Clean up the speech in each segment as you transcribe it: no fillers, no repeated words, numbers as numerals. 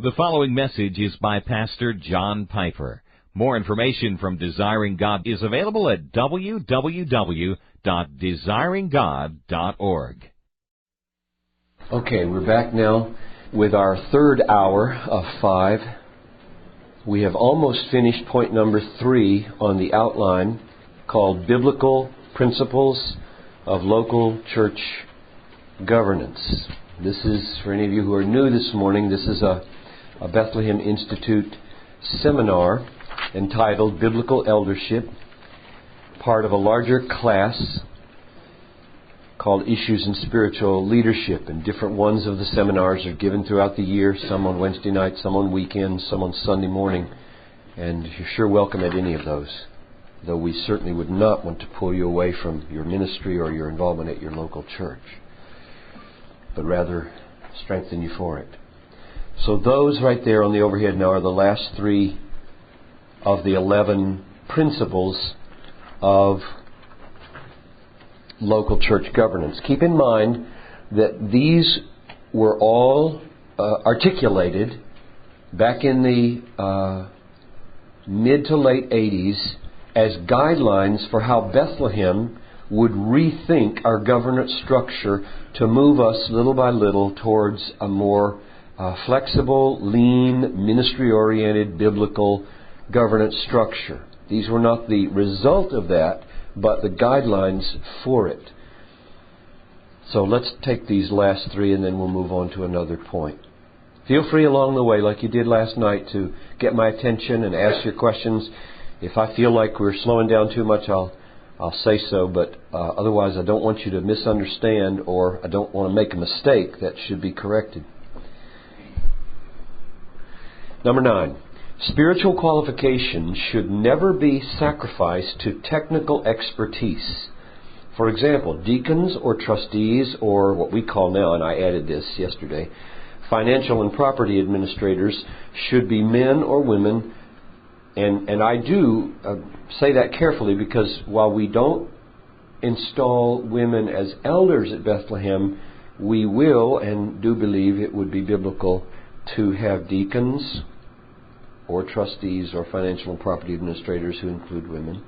The following message is by Pastor John Piper. More information from Desiring God is available at www.desiringgod.org. Okay, we're back now with our third hour of 5. We have almost finished point number 3 on the outline called Biblical Principles of Local Church Governance. This is, for any of you who are new this morning, this is a Bethlehem Institute seminar entitled Biblical Eldership, part of a larger class called Issues in Spiritual Leadership. And different ones of the seminars are given throughout the year, some on Wednesday night, some on weekends, some on Sunday morning. And you're sure welcome at any of those, though we certainly would not want to pull you away from your ministry or your involvement at your local church, but rather strengthen you for it. So those right there on the overhead now are the last 3 of the 11 principles of local church governance. Keep in mind that these were all articulated back in the mid to late 80s as guidelines for how Bethlehem would rethink our governance structure to move us little by little towards a more flexible, lean, ministry-oriented, biblical governance structure. These were not the result of that, but the guidelines for it. So let's take these last 3 and then we'll move on to another point. Feel free along the way, like you did last night, to get my attention and ask your questions. If I feel like we're slowing down too much, I'll say so, but otherwise I don't want you to misunderstand, or I don't want to make a mistake that should be corrected. Number 9, spiritual qualifications should never be sacrificed to technical expertise. For example, deacons or trustees, or what we call now, and I added this yesterday, financial and property administrators should be men or women. And I do say that carefully, because while we don't install women as elders at Bethlehem, we will and do believe it would be biblical to have deacons or trustees or financial and property administrators who include women.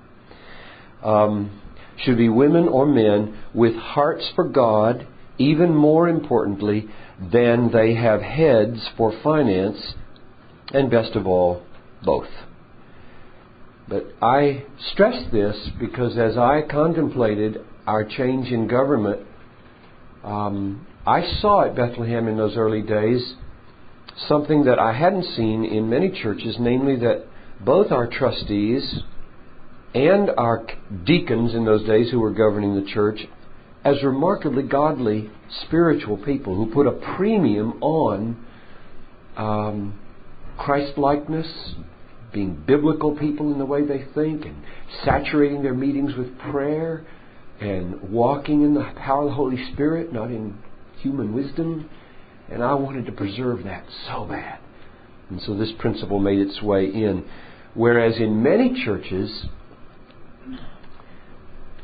Should be women or men with hearts for God, even more importantly than they have heads for finance, and best of all, both. But I stress this because as I contemplated our change in government, I saw at Bethlehem in those early days something that I hadn't seen in many churches, namely that both our trustees and our deacons in those days who were governing the church, as remarkably godly, spiritual people who put a premium on Christ-likeness, being biblical people in the way they think, and saturating their meetings with prayer, and walking in the power of the Holy Spirit, not in human wisdom. And I wanted to preserve that so bad. And so this principle made its way in. Whereas in many churches,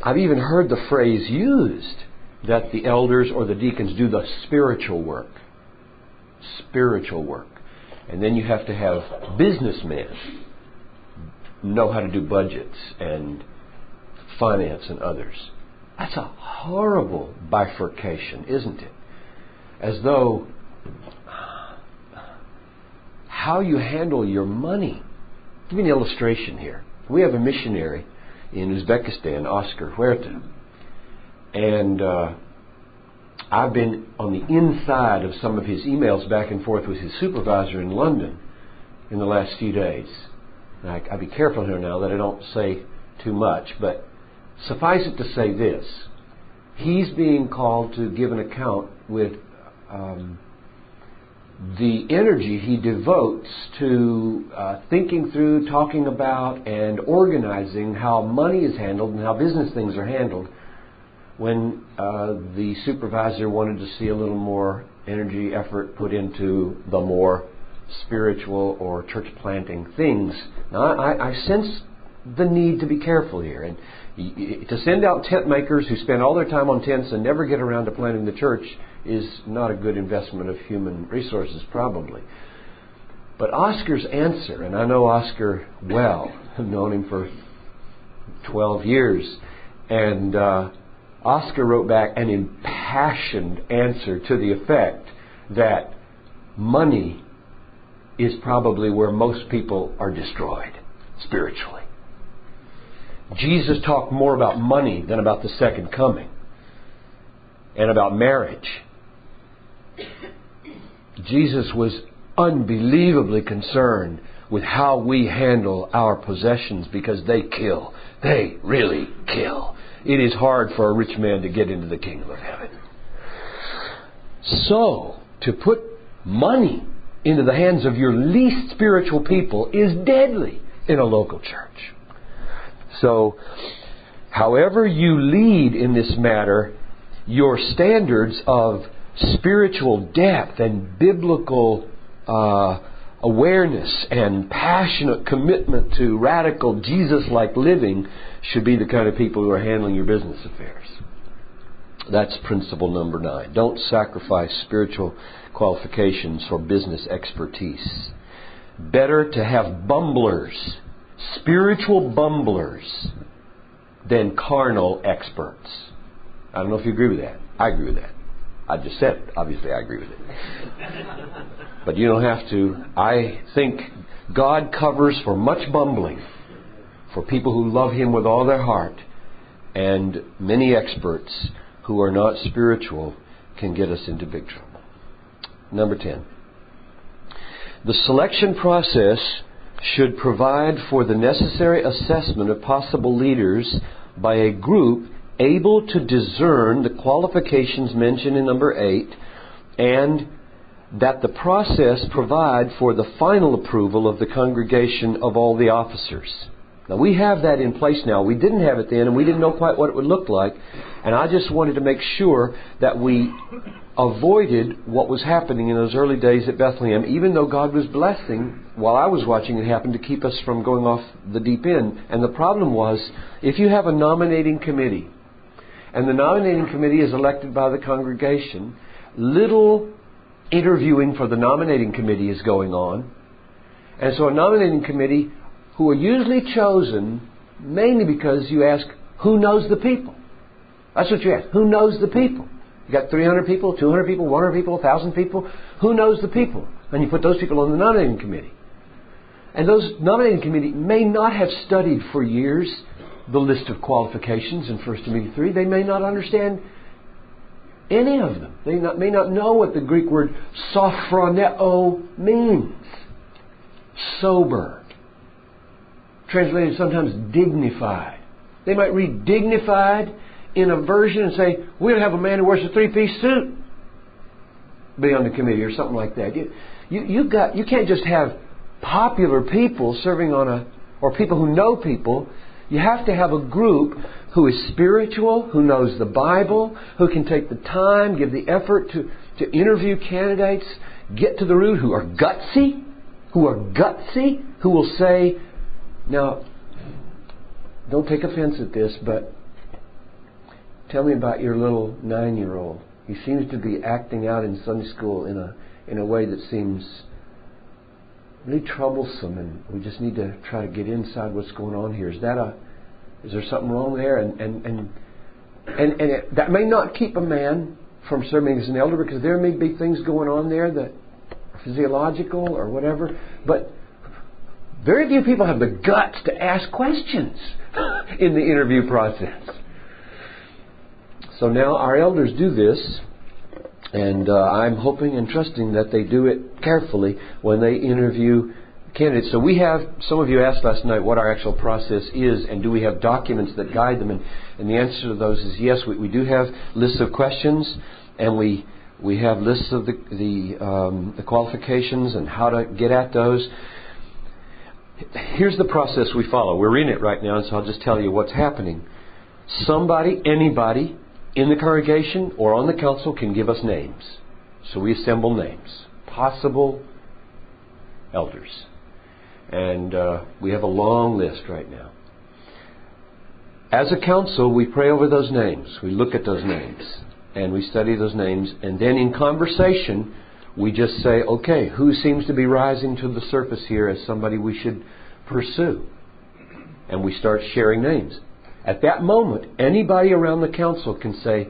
I've even heard the phrase used that the elders or the deacons do the spiritual work. Spiritual work. And then you have to have businessmen know how to do budgets and finance and others. That's a horrible bifurcation, isn't it? As though how you handle your money. I'll give you an illustration here. We have a missionary in Uzbekistan, Oscar Huerta. And I've been on the inside of some of his emails back and forth with his supervisor in London in the last few days. And I'll be careful here now that I don't say too much, but suffice it to say this. He's being called to give an account with the energy he devotes to thinking through, talking about, and organizing how money is handled and how business things are handled, when the supervisor wanted to see a little more energy, effort put into the more spiritual or church planting things. Now, I sense the need to be careful here. And to send out tent makers who spend all their time on tents and never get around to planting the church is not a good investment of human resources, probably. But Oscar's answer, and I know Oscar well, I've known him for 12 years, and Oscar wrote back an impassioned answer to the effect that money is probably where most people are destroyed spiritually. Jesus talked more about money than about the second coming and about marriage. Jesus was unbelievably concerned with how we handle our possessions because they kill. They really kill. It is hard for a rich man to get into the kingdom of heaven. So, to put money into the hands of your least spiritual people is deadly in a local church. So, however you lead in this matter, your standards of spiritual depth and biblical awareness and passionate commitment to radical Jesus-like living should be the kind of people who are handling your business affairs. That's principle number 9. Don't sacrifice spiritual qualifications for business expertise. Better to have bumblers, spiritual bumblers, than carnal experts. I don't know if you agree with that. I agree with that. I just said it. Obviously, I agree with it. But you don't have to. I think God covers for much bumbling for people who love Him with all their heart, and many experts who are not spiritual can get us into big trouble. Number 10. The selection process should provide for the necessary assessment of possible leaders by a group able to discern the qualifications mentioned in number 8, and that the process provide for the final approval of the congregation of all the officers. Now, we have that in place now. We didn't have it then, and we didn't know quite what it would look like. And I just wanted to make sure that we avoided what was happening in those early days at Bethlehem, even though God was blessing, while I was watching it happen, to keep us from going off the deep end. And the problem was, if you have a nominating committee, and the nominating committee is elected by the congregation, little interviewing for the nominating committee is going on. And so a nominating committee, who are usually chosen mainly because you ask, who knows the people? That's what you ask. Who knows the people? You got 300 people, 200 people, 100 people, 1,000 people. Who knows the people? And you put those people on the nominating committee. And those nominating committee may not have studied for years the list of qualifications in 1 Timothy 3. They may not understand any of them. They may not know what the Greek word sophroneo means. Sober. Translated sometimes dignified. They might read dignified in a version and say, we'll have a man who wears a 3-piece suit be on the committee or something like that. You can't just have popular people serving on or people who know people. You have to have a group who is spiritual, who knows the Bible, who can take the time, give the effort to interview candidates, get to the root, who are gutsy, who will say, now, don't take offense at this, but tell me about your little 9-year-old. He seems to be acting out in Sunday school in a way that seems really troublesome, and we just need to try to get inside what's going on here. Is there something wrong there? And that may not keep a man from serving as an elder, because there may be things going on there that are physiological or whatever. But very few people have the guts to ask questions in the interview process. So now our elders do this, and I'm hoping and trusting that they do it carefully when they interview candidates. So we have, some of you asked last night what our actual process is, and do we have documents that guide them? And the answer to those is yes. We do have lists of questions, and we have lists of the qualifications and how to get at those. Here's the process we follow. We're in it right now, so I'll just tell you what's happening. Somebody, anybody in the congregation or on the council can give us names. So we assemble names. Possible elders. And we have a long list right now. As a council, we pray over those names. We look at those names. And we study those names. And then in conversation, we just say, okay, who seems to be rising to the surface here as somebody we should pursue? And we start sharing names. At that moment, anybody around the council can say,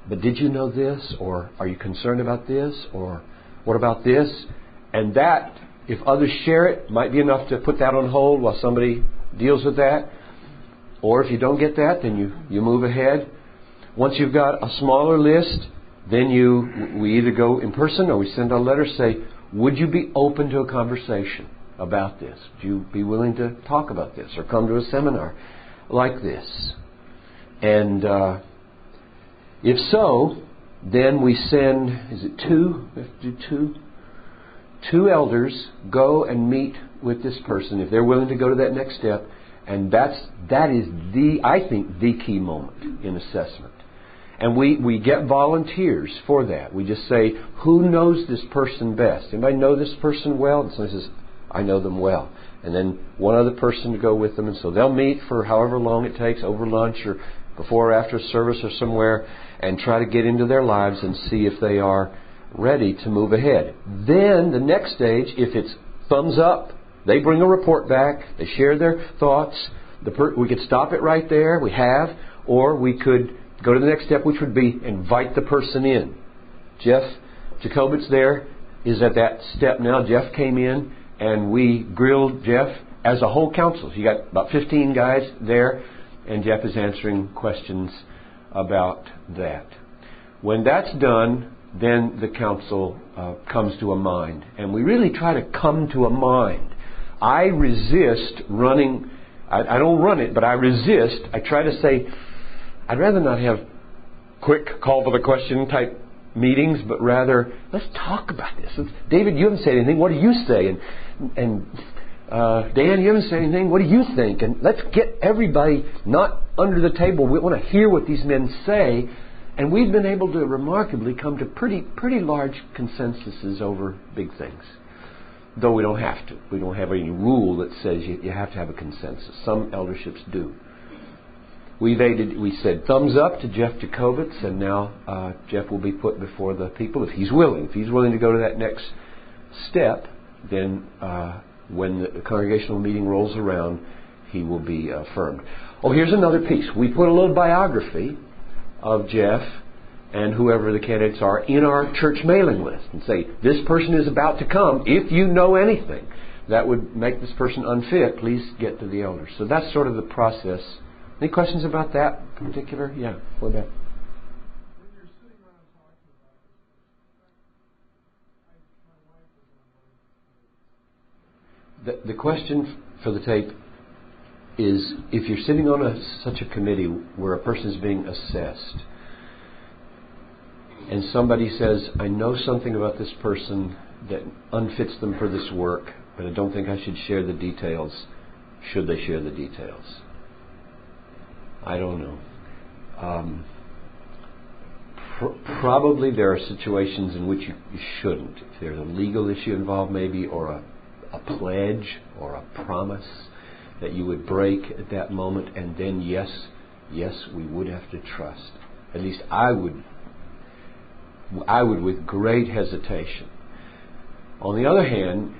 but did you know this? Or are you concerned about this? Or what about this? And that, if others share it, might be enough to put that on hold while somebody deals with that. Or if you don't get that, then you move ahead. Once you've got a smaller list, then we either go in person or we send a letter, say, would you be open to a conversation about this? Would you be willing to talk about this or come to a seminar like this? And if so, then we send, is it two? We have to do two? Two elders go and meet with this person if they're willing to go to that next step. And that is I think, the key moment in assessment. And we get volunteers for that. We just say, who knows this person best? Anybody know this person well? And somebody says, I know them well. And then one other person to go with them. And so they'll meet for however long it takes, over lunch or before or after service or somewhere, and try to get into their lives and see if they are ready to move ahead. Then the next stage, if it's thumbs up, they bring a report back, they share their thoughts. We could stop it right there, we have, or we could go to the next step, which would be invite the person in. Jeff Jacobitz there is at that step now. Jeff came in and we grilled Jeff as a whole council. You got about 15 guys there, and Jeff is answering questions about that. When that's done, then the council comes to a mind. And we really try to come to a mind. I resist running. I don't run it, but I resist. I try to say, I'd rather not have quick call for the question type meetings, but rather, let's talk about this. David, you haven't said anything. What do you say? And Dan, you haven't said anything. What do you think? And let's get everybody not under the table. We want to hear what these men say. And we've been able to remarkably come to pretty large consensuses over big things. Though we don't have to. We don't have any rule that says you have to have a consensus. Some elderships do. We said thumbs up to Jeff Jacobitz, and now Jeff will be put before the people if he's willing. If he's willing to go to that next step, then when the congregational meeting rolls around, he will be affirmed. Oh, here's another piece. We put a little biography of Jeff and whoever the candidates are in our church mailing list and say, this person is about to come. If you know anything that would make this person unfit, please get to the elders. So that's sort of the process. Any questions about that in particular? Yeah, what about? The question for the tape is, if you're sitting on such a committee where a person is being assessed, and somebody says, I know something about this person that unfits them for this work, but I don't think I should share the details, should they share the details? I don't know. Probably there are situations in which you shouldn't. If there's a legal issue involved maybe, or a pledge or a promise that you would break at that moment, and then yes, we would have to trust. At least I would with great hesitation. On the other hand,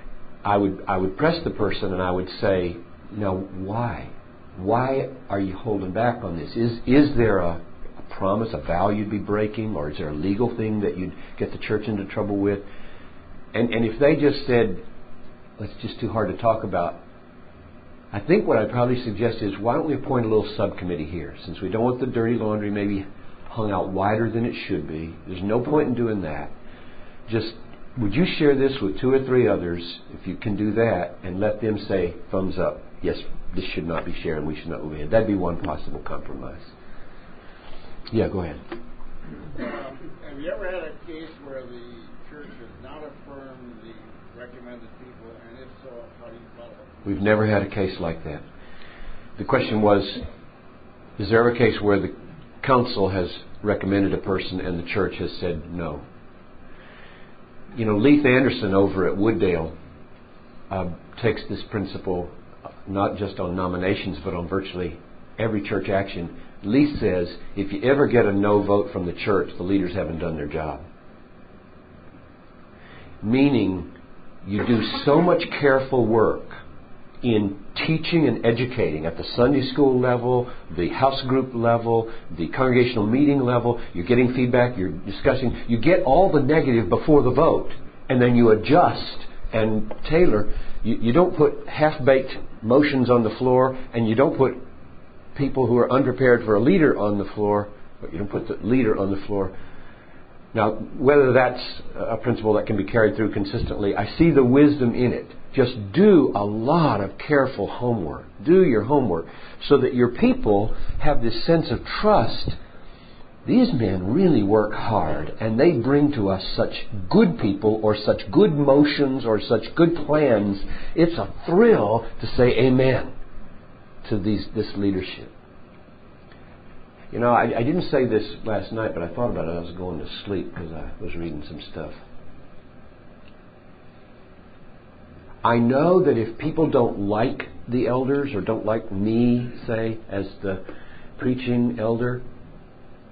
I would press the person and I would say, now why? Why are you holding back on this? Is there a promise, a vow you'd be breaking, or is there a legal thing that you'd get the church into trouble with? And if they just said, it's just too hard to talk about, I think what I'd probably suggest is, why don't we appoint a little subcommittee here? Since we don't want the dirty laundry maybe hung out wider than it should be, there's no point in doing that. Just, would you share this with 2 or 3 others, if you can do that, and let them say, thumbs up, yes, this should not be shared, we should not move ahead. That'd be one possible compromise. Yeah, go ahead. Have you ever had a case where the church has not affirmed the recommended people, and if so, how do you follow it? We've never had a case like that. The question was, is there ever a case where the council has recommended a person and the church has said no? You know, Leith Anderson over at Wooddale takes this principle not just on nominations, but on virtually every church action. Leith says, if you ever get a no vote from the church, the leaders haven't done their job. meaning you do so much careful work in teaching and educating at the Sunday school level, the house group level, the congregational meeting level. You're getting feedback, you're discussing. You get all the negative before the vote, and then you adjust and tailor. You don't put half-baked motions on the floor, and you don't put people who are unprepared for a leader on the floor, but you don't put the leader on the floor. Now, whether that's a principle that can be carried through consistently, I see the wisdom in it. Just do a lot of careful homework. Do your homework so that your people have this sense of trust. These men really work hard, and they bring to us such good people or such good motions or such good plans. It's a thrill to say amen to this leadership. You know, I didn't say this last night, but I thought about it. I was going to sleep because I was reading some stuff. I know that if people don't like the elders or don't like me, say, as the preaching elder,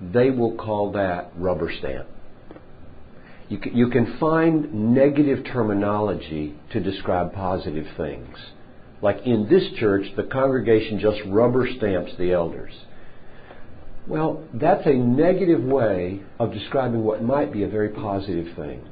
they will call that rubber stamp. You can find negative terminology to describe positive things. Like in this church, the congregation just rubber stamps the elders. Well, that's a negative way of describing what might be a very positive thing.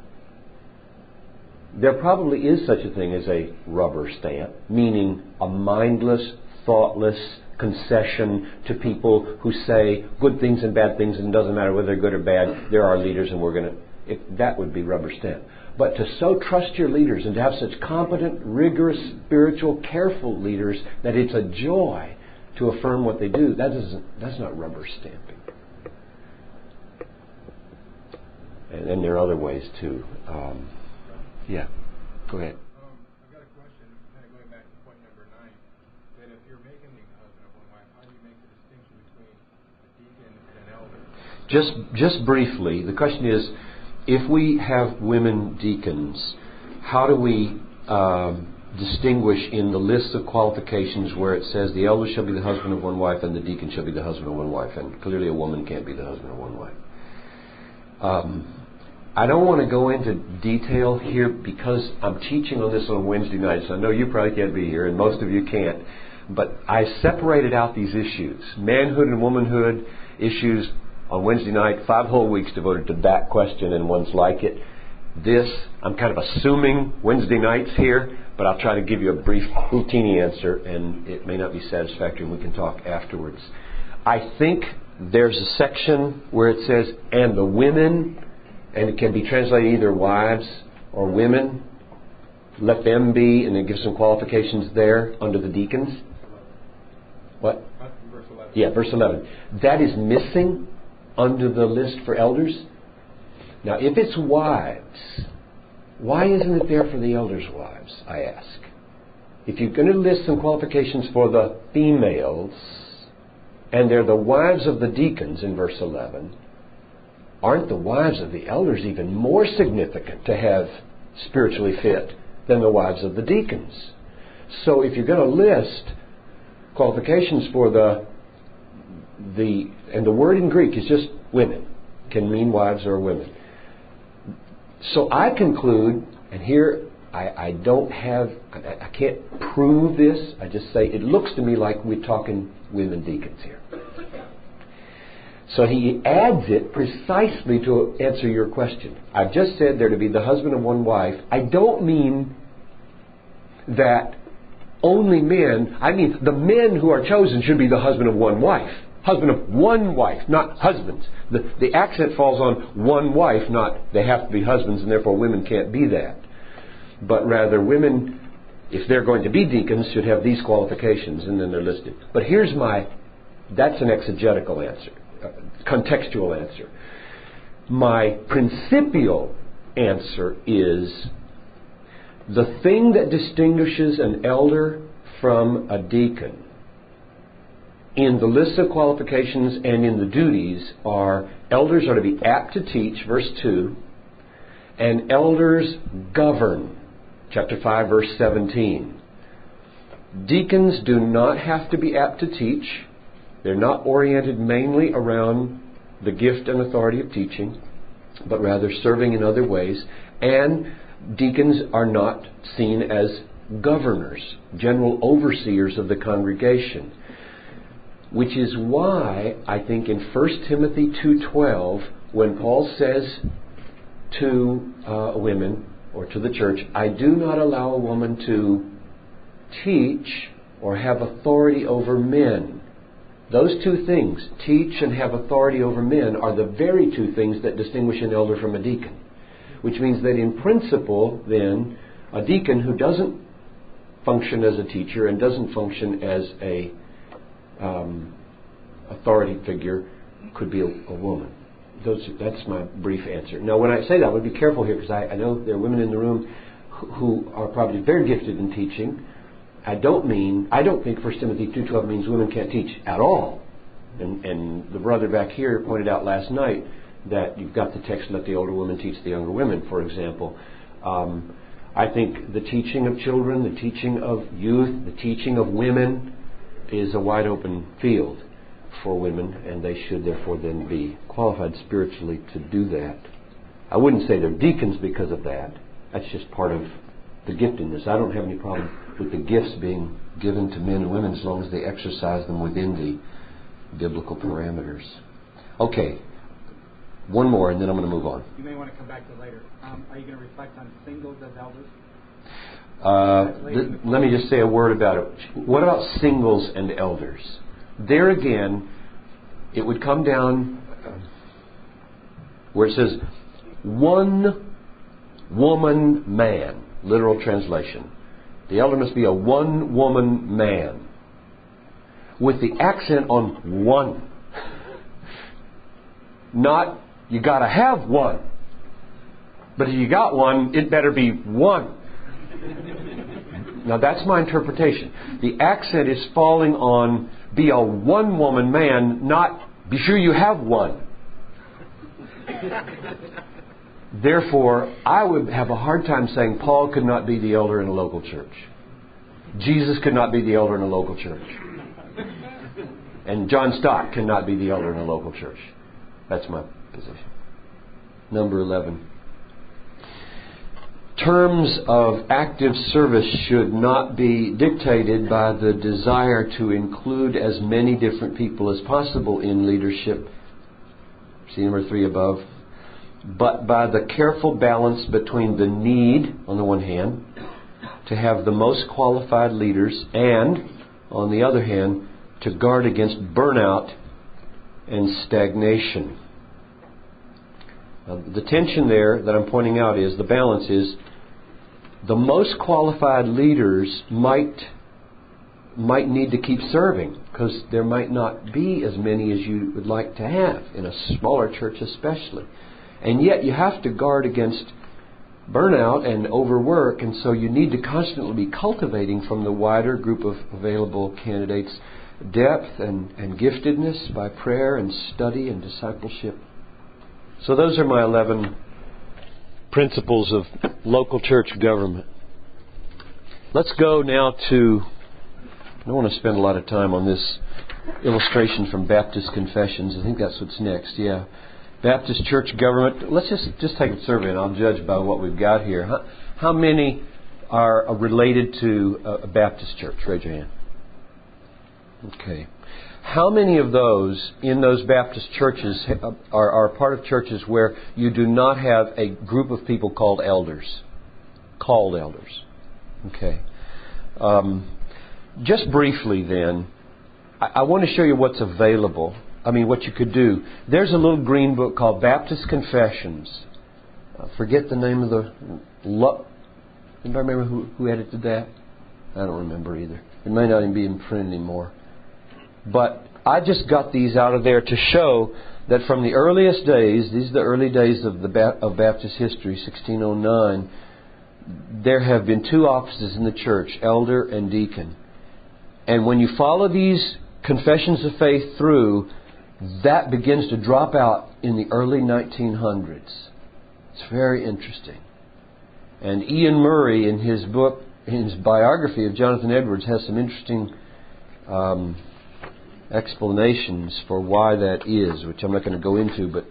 There probably is such a thing as a rubber stamp, meaning a mindless, thoughtless concession to people who say good things and bad things, and it doesn't matter whether they're good or bad, they're our leaders and we're going to... That would be rubber stamp. But to so trust your leaders and to have such competent, rigorous, spiritual, careful leaders that it's a joy to affirm what they do, that's not rubber stamping. And there are other ways too. Yeah, go ahead. I've got a question, kind of going back to point number 9, that if you're making the husband of one wife, how do you make the distinction between a deacon and an elder? Just briefly, the question is, if we have women deacons, how do we distinguish in the list of qualifications where it says the elder shall be the husband of one wife and the deacon shall be the husband of one wife, and clearly a woman can't be the husband of one wife. I don't want to go into detail here because I'm teaching on this on Wednesday nights. I know you probably can't be here, and most of you can't. But I separated out these issues, manhood and womanhood issues, on Wednesday night, 5 whole weeks devoted to that question and ones like it. This, I'm kind of assuming Wednesday nights here, but I'll try to give you a brief routine answer, and it may not be satisfactory, and we can talk afterwards. I think there's a section where it says, and the women, and it can be translated either wives or women, let them be, and it gives some qualifications there under the deacons. What? Verse 11. Yeah, verse 11. That is missing under the list for elders. Now, if it's wives, why isn't it there for the elders' wives, I ask? If you're going to list some qualifications for the females, and they're the wives of the deacons in verse 11, aren't the wives of the elders even more significant to have spiritually fit than the wives of the deacons? So if you're going to list qualifications for and the word in Greek is just women, can mean wives or women. So I conclude, and here I can't prove this, I just say it looks to me like we're talking women deacons here. So he adds it precisely to answer your question. I've just said they're to be the husband of one wife. I don't mean that only men, I mean the men who are chosen should be the husband of one wife. Husband of one wife, not husbands. The accent falls on one wife, not they have to be husbands and therefore women can't be that. But rather women, if they're going to be deacons, should have these qualifications, and then they're listed. But that's an exegetical answer, contextual answer. My principial answer is the thing that distinguishes an elder from a deacon in the list of qualifications and in the duties are elders are to be apt to teach, verse 2, and elders govern, chapter 5, verse 17. Deacons do not have to be apt to teach. They're not oriented mainly around the gift and authority of teaching, but rather serving in other ways. And Deacons are not seen as governors, general overseers of the congregation, which is why I think in 1 Timothy 2:12, when Paul says to women or to the church, I do not allow a woman to teach or have authority over men. Those two things, teach and have authority over men, are the very two things that distinguish an elder from a deacon. Which means that in principle, then, a deacon who doesn't function as a teacher and doesn't function as a authority figure could be a woman. That's my brief answer. Now, when I say that, I would be careful here, because I know there are women in the room who are probably very gifted in teaching. I don't think 1 Timothy 2:12 means women can't teach at all. And the brother back here pointed out last night that you've got the text, let the older women teach the younger women, for example. I think the teaching of children, the teaching of youth, the teaching of women is a wide open field for women, and they should therefore then be qualified spiritually to do that. I wouldn't say they're deacons because of that. That's just part of the giftedness. I don't have any problem with the gifts being given to men and women as long as they exercise them within the biblical parameters. Okay. One more, and then I'm going to move on. You may want to come back to it later. Are you going to reflect on singles as elders? Let me just say a word about it. What about singles and elders? There again, it would come down where it says, one woman man, literal translation. The elder must be a one woman man, with the accent on one. Not, you got to have one. But if you got one, it better be one. Now that's my interpretation. The accent is falling on be a one-woman man, not be sure you have one. Therefore, I would have a hard time saying Paul could not be the elder in a local church. Jesus could not be the elder in a local church. And John Stott cannot be the elder in a local church. That's my position. Number 11. Terms of active service should not be dictated by the desire to include as many different people as possible in leadership. See number 3 above. But by the careful balance between the need, on the one hand, to have the most qualified leaders, and, on the other hand, to guard against burnout and stagnation. Now, the tension there that I'm pointing out is, the balance is, the most qualified leaders might need to keep serving, because there might not be as many as you would like to have, in a smaller church especially. And yet you have to guard against burnout and overwork, and so you need to constantly be cultivating from the wider group of available candidates depth and giftedness by prayer and study and discipleship. So those are my 11 principles of local church government. Let's go now to, I don't want to spend a lot of time on this illustration from Baptist Confessions. I think that's what's next, yeah. Baptist church government. Let's just take a survey, and I'll judge by what we've got here. How many are related to a Baptist church? Raise your hand. Okay. How many of those in those Baptist churches are part of churches where you do not have a group of people called elders? Called elders. Okay. Just briefly then, I want to show you what's available. What you could do. There's a little green book called Baptist Confessions. I forget the name of the... Anybody remember who edited that? I don't remember either. It may not even be in print anymore. But I just got these out of there to show that from the earliest days, these are the early days of Baptist history, 1609, there have been two offices in the church, elder and deacon. And when you follow these confessions of faith through, that begins to drop out in the early 1900s. It's very interesting. And Ian Murray, in his book, in his biography of Jonathan Edwards, has some interesting explanations for why that is, which I'm not going to go into, but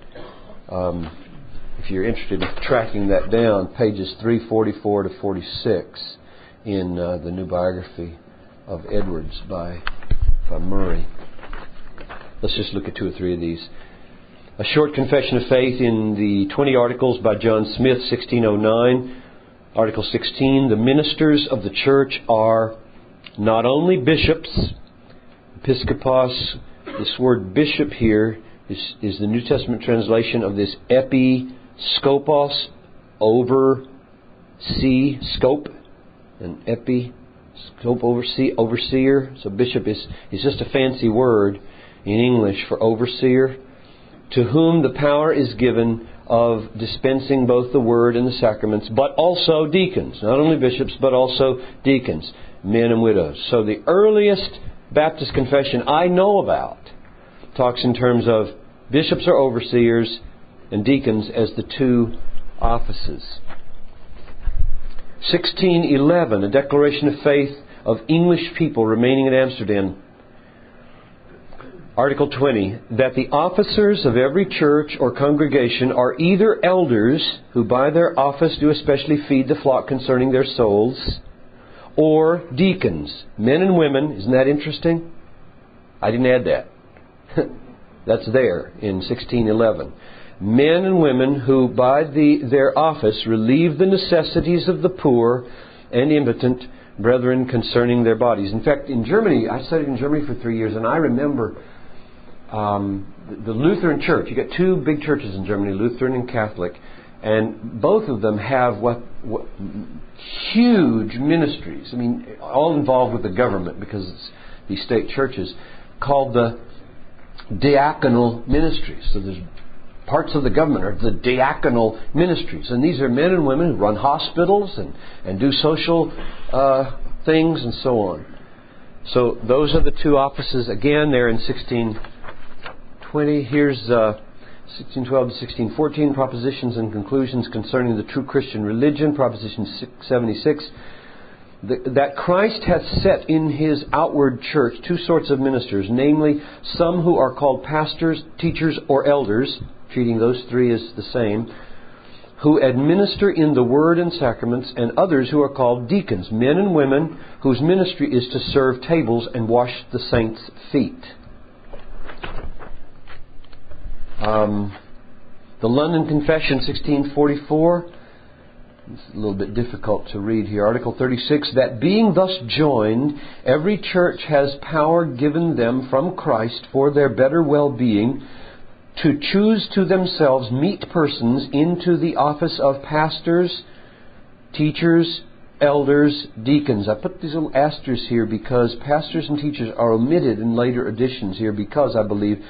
if you're interested in tracking that down, pages 344 to 46 in the new biography of Edwards by Murray. Let's just look at 2 or 3 of these. A short confession of faith in the 20 Articles by John Smith, 1609. Article 16, the ministers of the church are not only bishops. Episkopos, this word bishop here is the New Testament translation of this episkopos, oversee, scope, and episcope, overseer. So bishop is just a fancy word in English for overseer, to whom the power is given of dispensing both the word and the sacraments, but also deacons. Not only bishops, but also deacons, men and widows. So the earliest Baptist confession I know about talks in terms of bishops or overseers and deacons as the 2 offices. 1611, a declaration of faith of English people remaining in Amsterdam. Article 20, that the officers of every church or congregation are either elders, who by their office do especially feed the flock concerning their souls, or deacons, men and women. Isn't that interesting? I didn't add that. That's there in 1611. Men and women who by their office relieve the necessities of the poor and impotent brethren concerning their bodies. In fact, in Germany, I studied in Germany for 3 years, and I remember the Lutheran Church. You got 2 big churches in Germany, Lutheran and Catholic, and both of them have what huge ministries. I mean, all involved with the government because it's these state churches, called the diaconal ministries. So there's parts of the government are the diaconal ministries, and these are men and women who run hospitals and do social things and so on. So those are the 2 offices. Again, they're in 1620. Here's 1612 to 1614, propositions and conclusions concerning the true Christian religion. Proposition 76, that Christ hath set in His outward church 2 sorts of ministers, namely some who are called pastors, teachers, or elders, treating those 3 as the same, who administer in the word and sacraments, and others who are called deacons, men and women whose ministry is to serve tables and wash the saints' feet. The London Confession, 1644. It's a little bit difficult to read here. Article 36, that being thus joined, every church has power given them from Christ for their better well-being, to choose to themselves meet persons into the office of pastors, teachers, elders, deacons. I put these little asterisks here because pastors and teachers are omitted in later editions here because I believe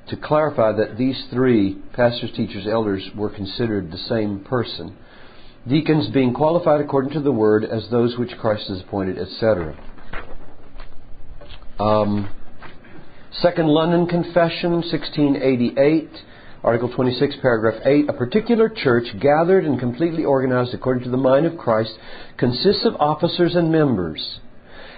to clarify that these 3, pastors, teachers, elders, were considered the same person. Deacons being qualified according to the word as those which Christ has appointed, etc. Second London Confession, 1688, Article 26, Paragraph 8. A particular church, gathered and completely organized according to the mind of Christ, consists of officers and members.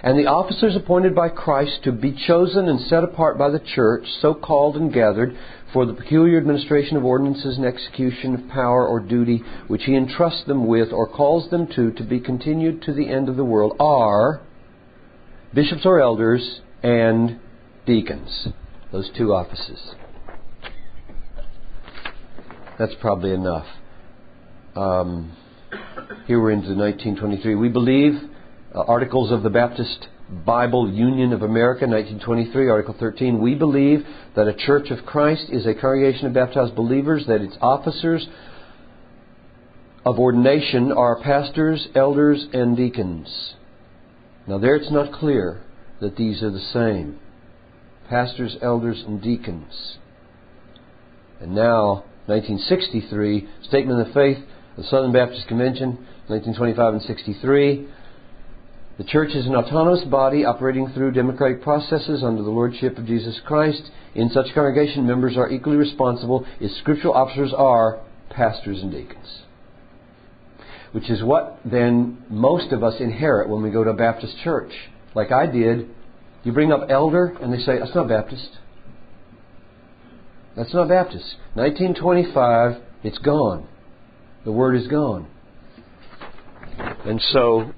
And the officers appointed by Christ to be chosen and set apart by the church, so called and gathered, for the peculiar administration of ordinances and execution of power or duty which He entrusts them with or calls them to be continued to the end of the world, are bishops or elders and deacons. Those 2 offices. That's probably enough. Here we're into 1923. We believe Articles of the Baptist Bible Union of America, 1923, Article 13. We believe that a Church of Christ is a congregation of baptized believers, that its officers of ordination are pastors, elders, and deacons. Now there it's not clear that these are the same. Pastors, elders, and deacons. And now, 1963, Statement of Faith of the Southern Baptist Convention, 1925 and 63. The church is an autonomous body operating through democratic processes under the lordship of Jesus Christ. In such congregation, members are equally responsible. Its scriptural officers are pastors and deacons. Which is what then most of us inherit when we go to a Baptist church. Like I did. You bring up elder and they say, that's not Baptist. That's not Baptist. 1925, it's gone. The Word is gone. And so,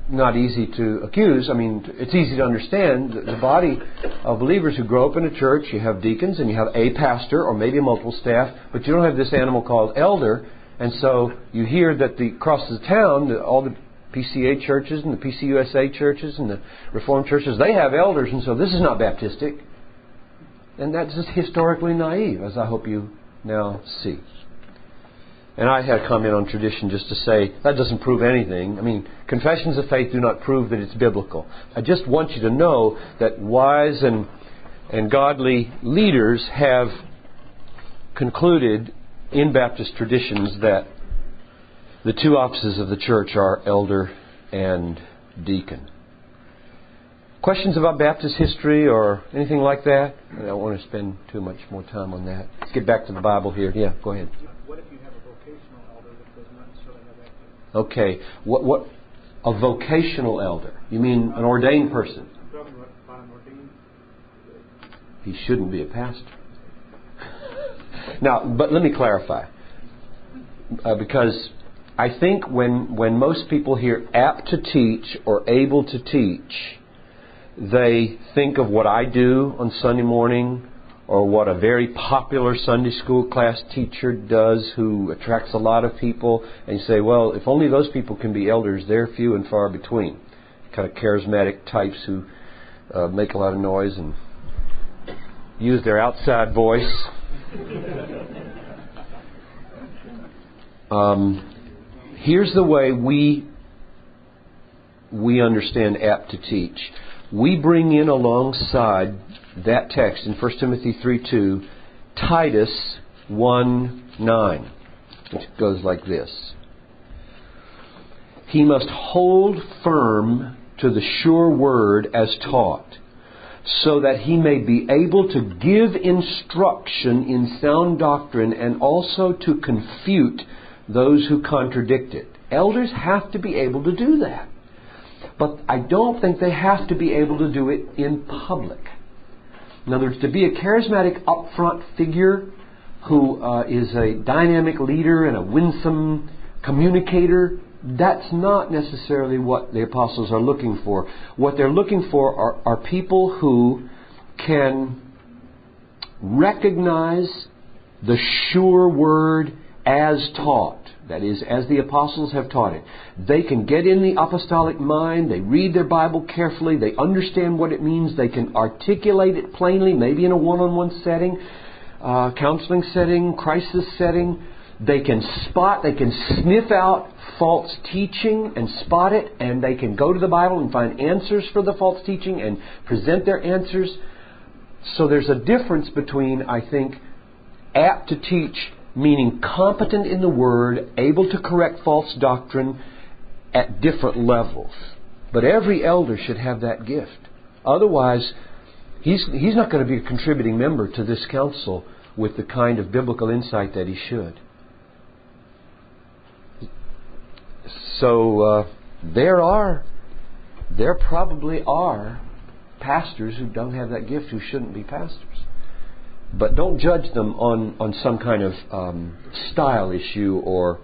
not easy to accuse. I mean, it's easy to understand the body of believers who grow up in a church. You have deacons and you have a pastor or maybe a multiple staff, but you don't have this animal called elder. And so you hear that across the town, all the PCA churches and the PCUSA churches and the Reformed churches, they have elders, and so this is not Baptistic. And that's just historically naive, as I hope you now see. And I had a comment on tradition just to say, that doesn't prove anything. I mean, confessions of faith do not prove that it's biblical. I just want you to know that wise and godly leaders have concluded in Baptist traditions that the two offices of the church are elder and deacon. Questions about Baptist history or anything like that? I don't want to spend too much more time on that. Let's get back to the Bible here. Yeah, go ahead. What if you have a vocational elder that does not necessarily have that? Okay. What a vocational elder? You mean an ordained person? I'm talking about an ordained. He shouldn't be a pastor. Now, but let me clarify. Because I think when most people hear apt to teach or able to teach, they think of what I do on Sunday morning or what a very popular Sunday school class teacher does who attracts a lot of people, and you say, well, if only those people can be elders, they're few and far between. Kind of charismatic types who make a lot of noise and use their outside voice. Here's the way we understand apt to teach. We bring in alongside that text in 1 Timothy 3:2, Titus 1:9, which goes like this. He must hold firm to the sure word as taught, so that he may be able to give instruction in sound doctrine and also to confute those who contradict it. Elders have to be able to do that. But I don't think they have to be able to do it in public. In other words, to be a charismatic upfront figure who is a dynamic leader and a winsome communicator, that's not necessarily what the apostles are looking for. What they're looking for are people who can recognize the sure word as taught. That is, as the apostles have taught it. They can get in the apostolic mind, they read their Bible carefully, they understand what it means, they can articulate it plainly, maybe in a one-on-one setting, counseling setting, crisis setting. They can sniff out false teaching and spot it, and they can go to the Bible and find answers for the false teaching and present their answers. So there's a difference between, I think, apt to teach, meaning competent in the Word, able to correct false doctrine at different levels. But every elder should have that gift. Otherwise, he's not going to be a contributing member to this council with the kind of biblical insight that he should. So there probably are pastors who don't have that gift who shouldn't be pastors. But don't judge them on some kind of style issue or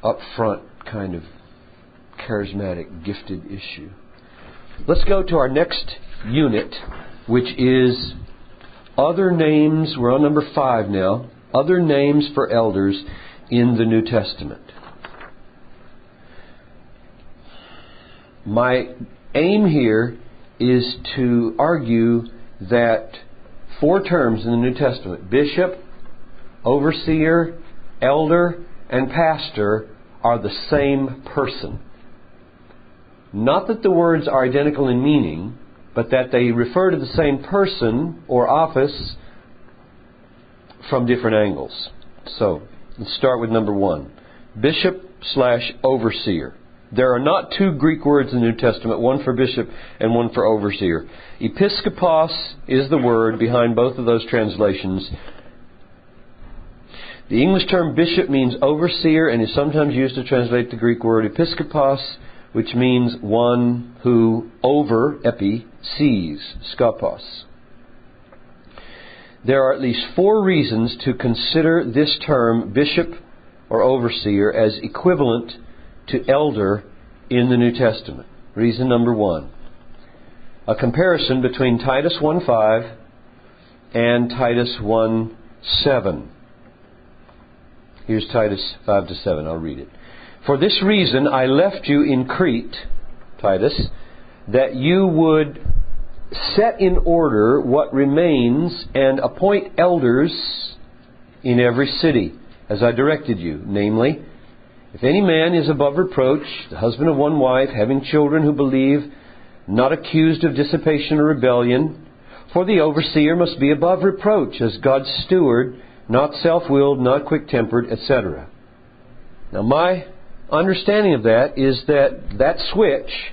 upfront kind of charismatic, gifted issue. Let's go to our next unit, which is other names. We're on number 5 now. Other names for elders in the New Testament. My aim here is to argue that 4 terms in the New Testament, bishop, overseer, elder, and pastor, are the same person. Not that the words are identical in meaning, but that they refer to the same person or office from different angles. So, let's start with number 1. Bishop/overseer. There are not 2 Greek words in the New Testament, one for bishop and one for overseer. Episkopos is the word behind both of those translations. The English term bishop means overseer and is sometimes used to translate the Greek word episkopos, which means one who over, epi, sees, skopos. There are at least 4 reasons to consider this term bishop or overseer as equivalent to elder in the New Testament. Reason number 1. A comparison between Titus 1:5 and Titus 1:7. Here's Titus 5-7. I'll read it. For this reason I left you in Crete, Titus, that you would set in order what remains and appoint elders in every city, as I directed you. Namely, if any man is above reproach, the husband of one wife, having children who believe, not accused of dissipation or rebellion, for the overseer must be above reproach as God's steward, not self-willed, not quick-tempered, etc. Now my understanding of that is that switch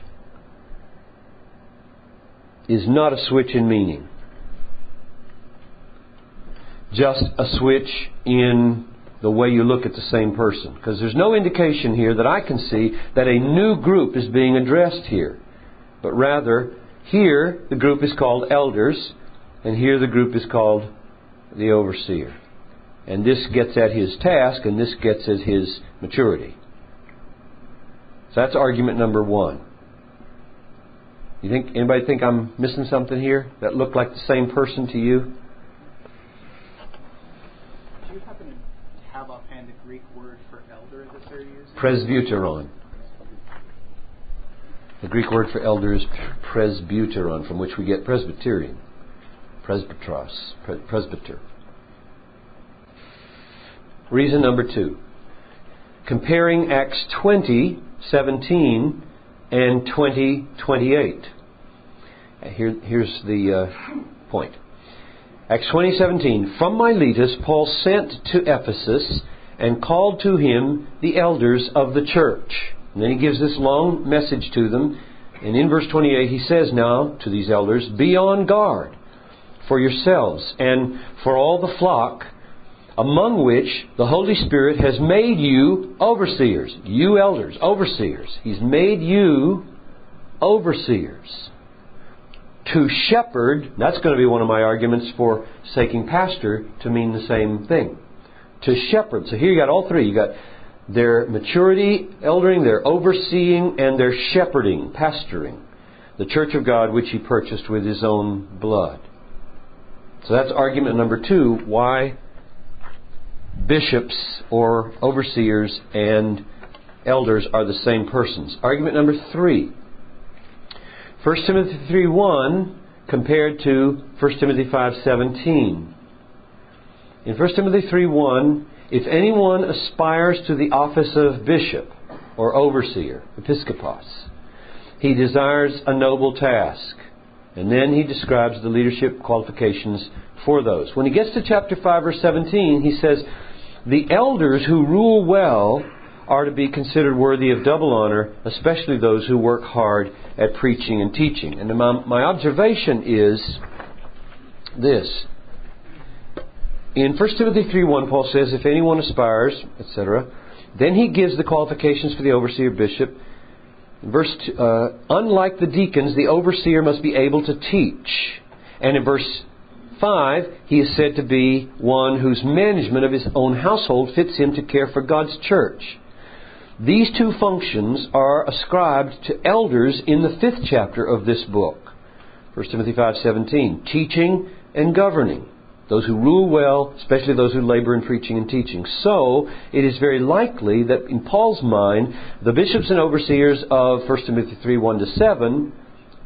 is not a switch in meaning. Just a switch in the way you look at the same person. Because there's no indication here that I can see that a new group is being addressed here. But rather, here the group is called elders, and here the group is called the overseer. And this gets at his task, and this gets at his maturity. So that's argument number 1. Anybody think I'm missing something here that looked like the same person to you? Do you happen to have offhand the Greek word for elder that they're using? Presbyteron. The Greek word for elder is presbyteron, from which we get Presbyterian. Presbyteros. Presbyter. Reason number 2. Comparing Acts 20:17 and 20:28. Here's the point. Acts 20:17. From Miletus Paul sent to Ephesus and called to him the elders of the church. And then he gives this long message to them. And in verse 28 he says now to these elders, be on guard for yourselves and for all the flock among which the Holy Spirit has made you overseers. You elders, overseers. He's made you overseers. To shepherd, that's going to be one of my arguments for forsaking pastor to mean the same thing. To shepherd. So here you got all three. You got their maturity, eldering, their overseeing, and their shepherding, pastoring. The church of God which He purchased with His own blood. So that's argument number 2. Why bishops or overseers and elders are the same persons. Argument number 3. 1 Timothy 3:1 compared to 1 Timothy 5:17. In 1 Timothy 3:1, if anyone aspires to the office of bishop or overseer, episkopos, he desires a noble task. And then he describes the leadership qualifications for those. When he gets to chapter 5, verse 17, he says, the elders who rule well are to be considered worthy of double honor, especially those who work hard at preaching and teaching. And my observation is this. In 1 Timothy 3:1, Paul says, if anyone aspires, etc., then he gives the qualifications for the overseer bishop. Verse 2, unlike the deacons, the overseer must be able to teach. And in verse 5, he is said to be one whose management of his own household fits him to care for God's church. These two functions are ascribed to elders in the 5th chapter of this book. 1 Timothy 5:17, teaching and governing. Those who rule well, especially those who labor in preaching and teaching. So, it is very likely that in Paul's mind, the bishops and overseers of 1 Timothy 3:1-7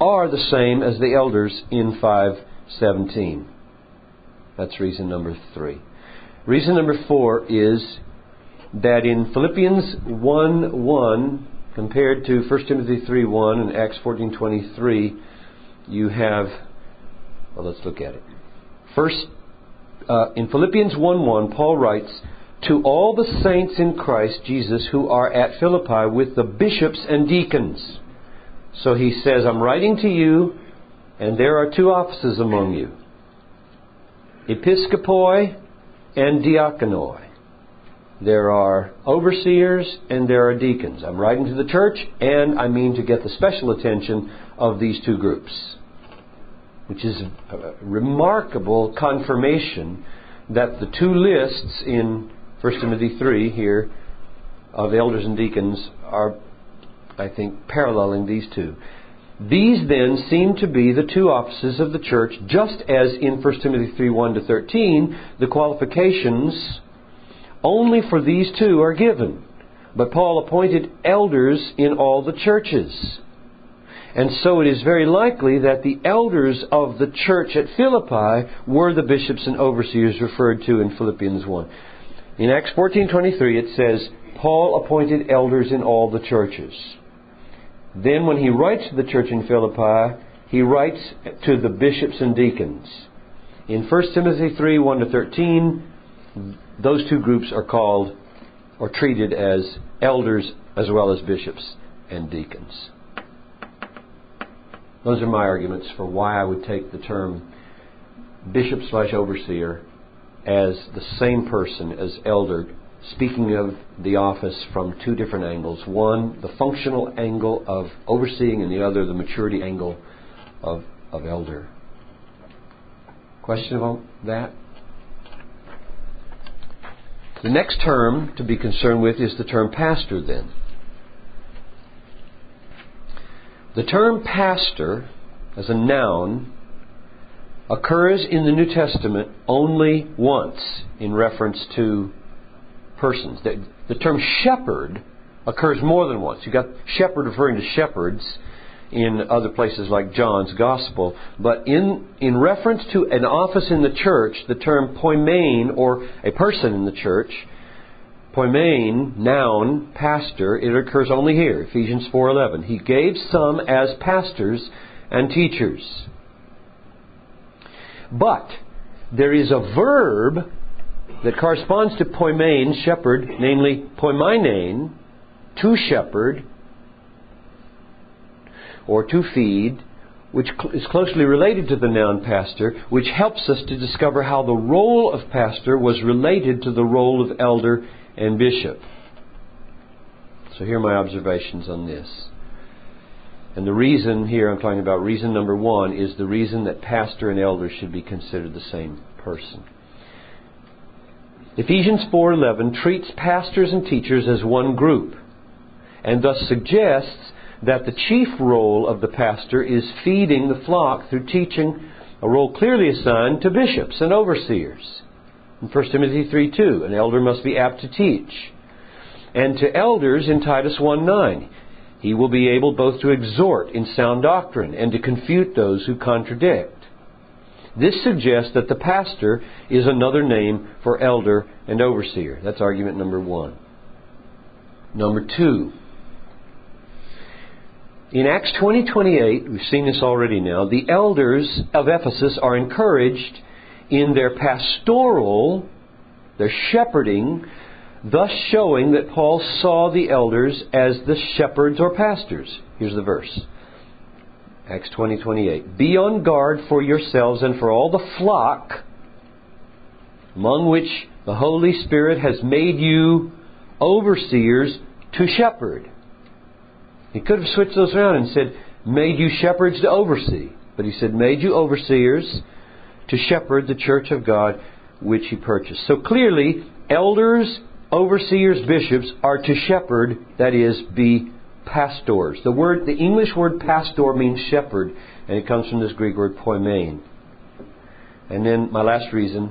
are the same as the elders in 5:17. That's reason number 3. Reason number 4 is that in Philippians 1:1 compared to 1 Timothy 3:1 and Acts 14:23, you have, well, let's look at it. First, in Philippians 1:1, Paul writes, to all the saints in Christ Jesus who are at Philippi with the bishops and deacons. So he says, I'm writing to you, and there are 2 offices among you. Episkopoi and diakonoi. There are overseers and there are deacons. I'm writing to the church, and I mean to get the special attention of these 2 groups. Which is a remarkable confirmation that the 2 lists in 1 Timothy 3 here of elders and deacons are, I think, paralleling these two. These then seem to be the two offices of the church, just as in 1 Timothy 3, 1-13, the qualifications only for these two are given. But Paul appointed elders in all the churches. And so it is very likely that the elders of the church at Philippi were the bishops and overseers referred to in Philippians 1. In Acts 14:23 it says, Paul appointed elders in all the churches. Then when he writes to the church in Philippi, he writes to the bishops and deacons. In 1 Timothy 3, 1-13, those two groups are called or treated as elders as well as bishops and deacons. Those are my arguments for why I would take the term bishop/overseer as the same person as elder, speaking of the office from two different angles. One, the functional angle of overseeing, and the other, the maturity angle of elder. Question about that? The next term to be concerned with is the term pastor then. The term pastor, as a noun, occurs in the New Testament only once in reference to persons. The term shepherd occurs more than once. You've got shepherd referring to shepherds in other places like John's Gospel. But in reference to an office in the church, the term poimen, or a person in the church, poimen, noun, pastor, it occurs only here, Ephesians 4:11. He gave some as pastors and teachers. But there is a verb that corresponds to poimen, shepherd, namely poimenein, to shepherd, or to feed, which is closely related to the noun pastor, which helps us to discover how the role of pastor was related to the role of elder and bishop. So here are my observations on this. And the reason here, I'm talking about reason number one, is the reason that pastor and elder should be considered the same person. Ephesians 4:11 treats pastors and teachers as one group, and thus suggests that the chief role of the pastor is feeding the flock through teaching, a role clearly assigned to bishops and overseers. In 1 Timothy 3:2, an elder must be apt to teach. And to elders in Titus 1:9, he will be able both to exhort in sound doctrine and to confute those who contradict. This suggests that the pastor is another name for elder and overseer. That's argument number one. Number two, in Acts 20:28, we've seen this already now, the elders of Ephesus are encouraged in their pastoral, their shepherding, thus showing that Paul saw the elders as the shepherds or pastors. Here's the verse. Acts 20:28. Be on guard for yourselves and for all the flock among which the Holy Spirit has made you overseers to shepherd. He could have switched those around and said, made you shepherds to oversee. But he said, made you overseers to shepherd the church of God which he purchased. So clearly, elders, overseers, bishops are to shepherd, that is, be pastors. The English word pastor means shepherd, and it comes from this Greek word poimen. And then my last reason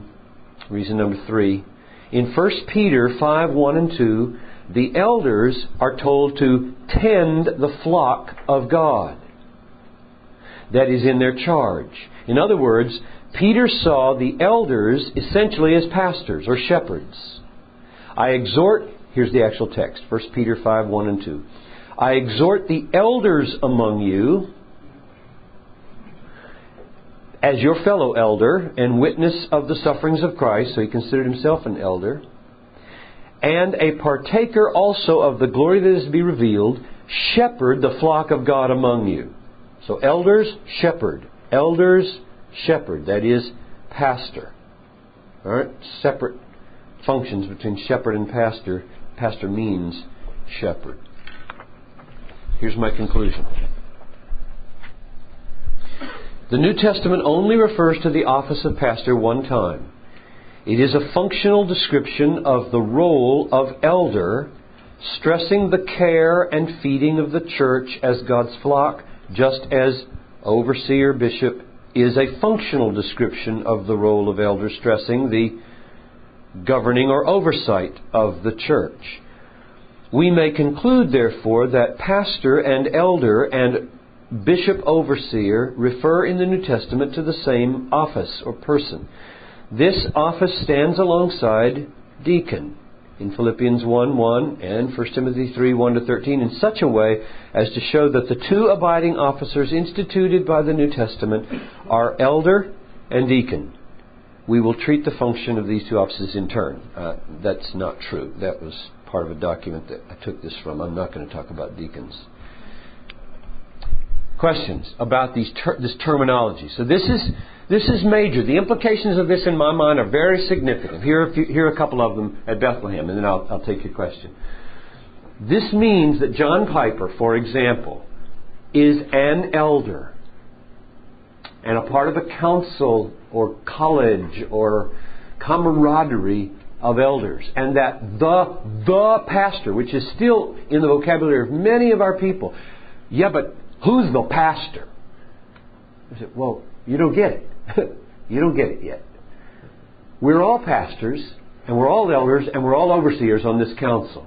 number three. In 1 Peter 5:1-2, the elders are told to tend the flock of God that is in their charge. In other words, Peter saw the elders essentially as pastors or shepherds. I exhort, here's the actual text, 1 Peter 5:1-2. I exhort the elders among you as your fellow elder and witness of the sufferings of Christ, so he considered himself an elder, and a partaker also of the glory that is to be revealed, shepherd the flock of God among you. So elders, shepherd. Elders, shepherd. That is, pastor. All right? Separate functions between shepherd and pastor. Pastor means shepherd. Here's my conclusion. The New Testament only refers to the office of pastor one time. It is a functional description of the role of elder, stressing the care and feeding of the church as God's flock, just as overseer, bishop, is a functional description of the role of elder, stressing the governing or oversight of the church. We may conclude, therefore, that pastor and elder and bishop overseer refer in the New Testament to the same office or person. This office stands alongside deacon in Philippians 1:1 and 1 Timothy 3:1-13 in such a way as to show that the two abiding officers instituted by the New Testament are elder and deacon. We will treat the function of these two offices in turn. That's not true. That was part of a document that I took this from. I'm not going to talk about deacons. Questions about this terminology. So this is major. The implications of this in my mind are very significant. Here are a couple of them at Bethlehem, and then I'll take your question. This means that John Piper, for example, is an elder and a part of a council or college or camaraderie of elders, and that the pastor, which is still in the vocabulary of many of our people, yeah, but who's the pastor? I said, well, you don't get it. You don't get it yet. We're all pastors, and we're all elders, and we're all overseers on this council.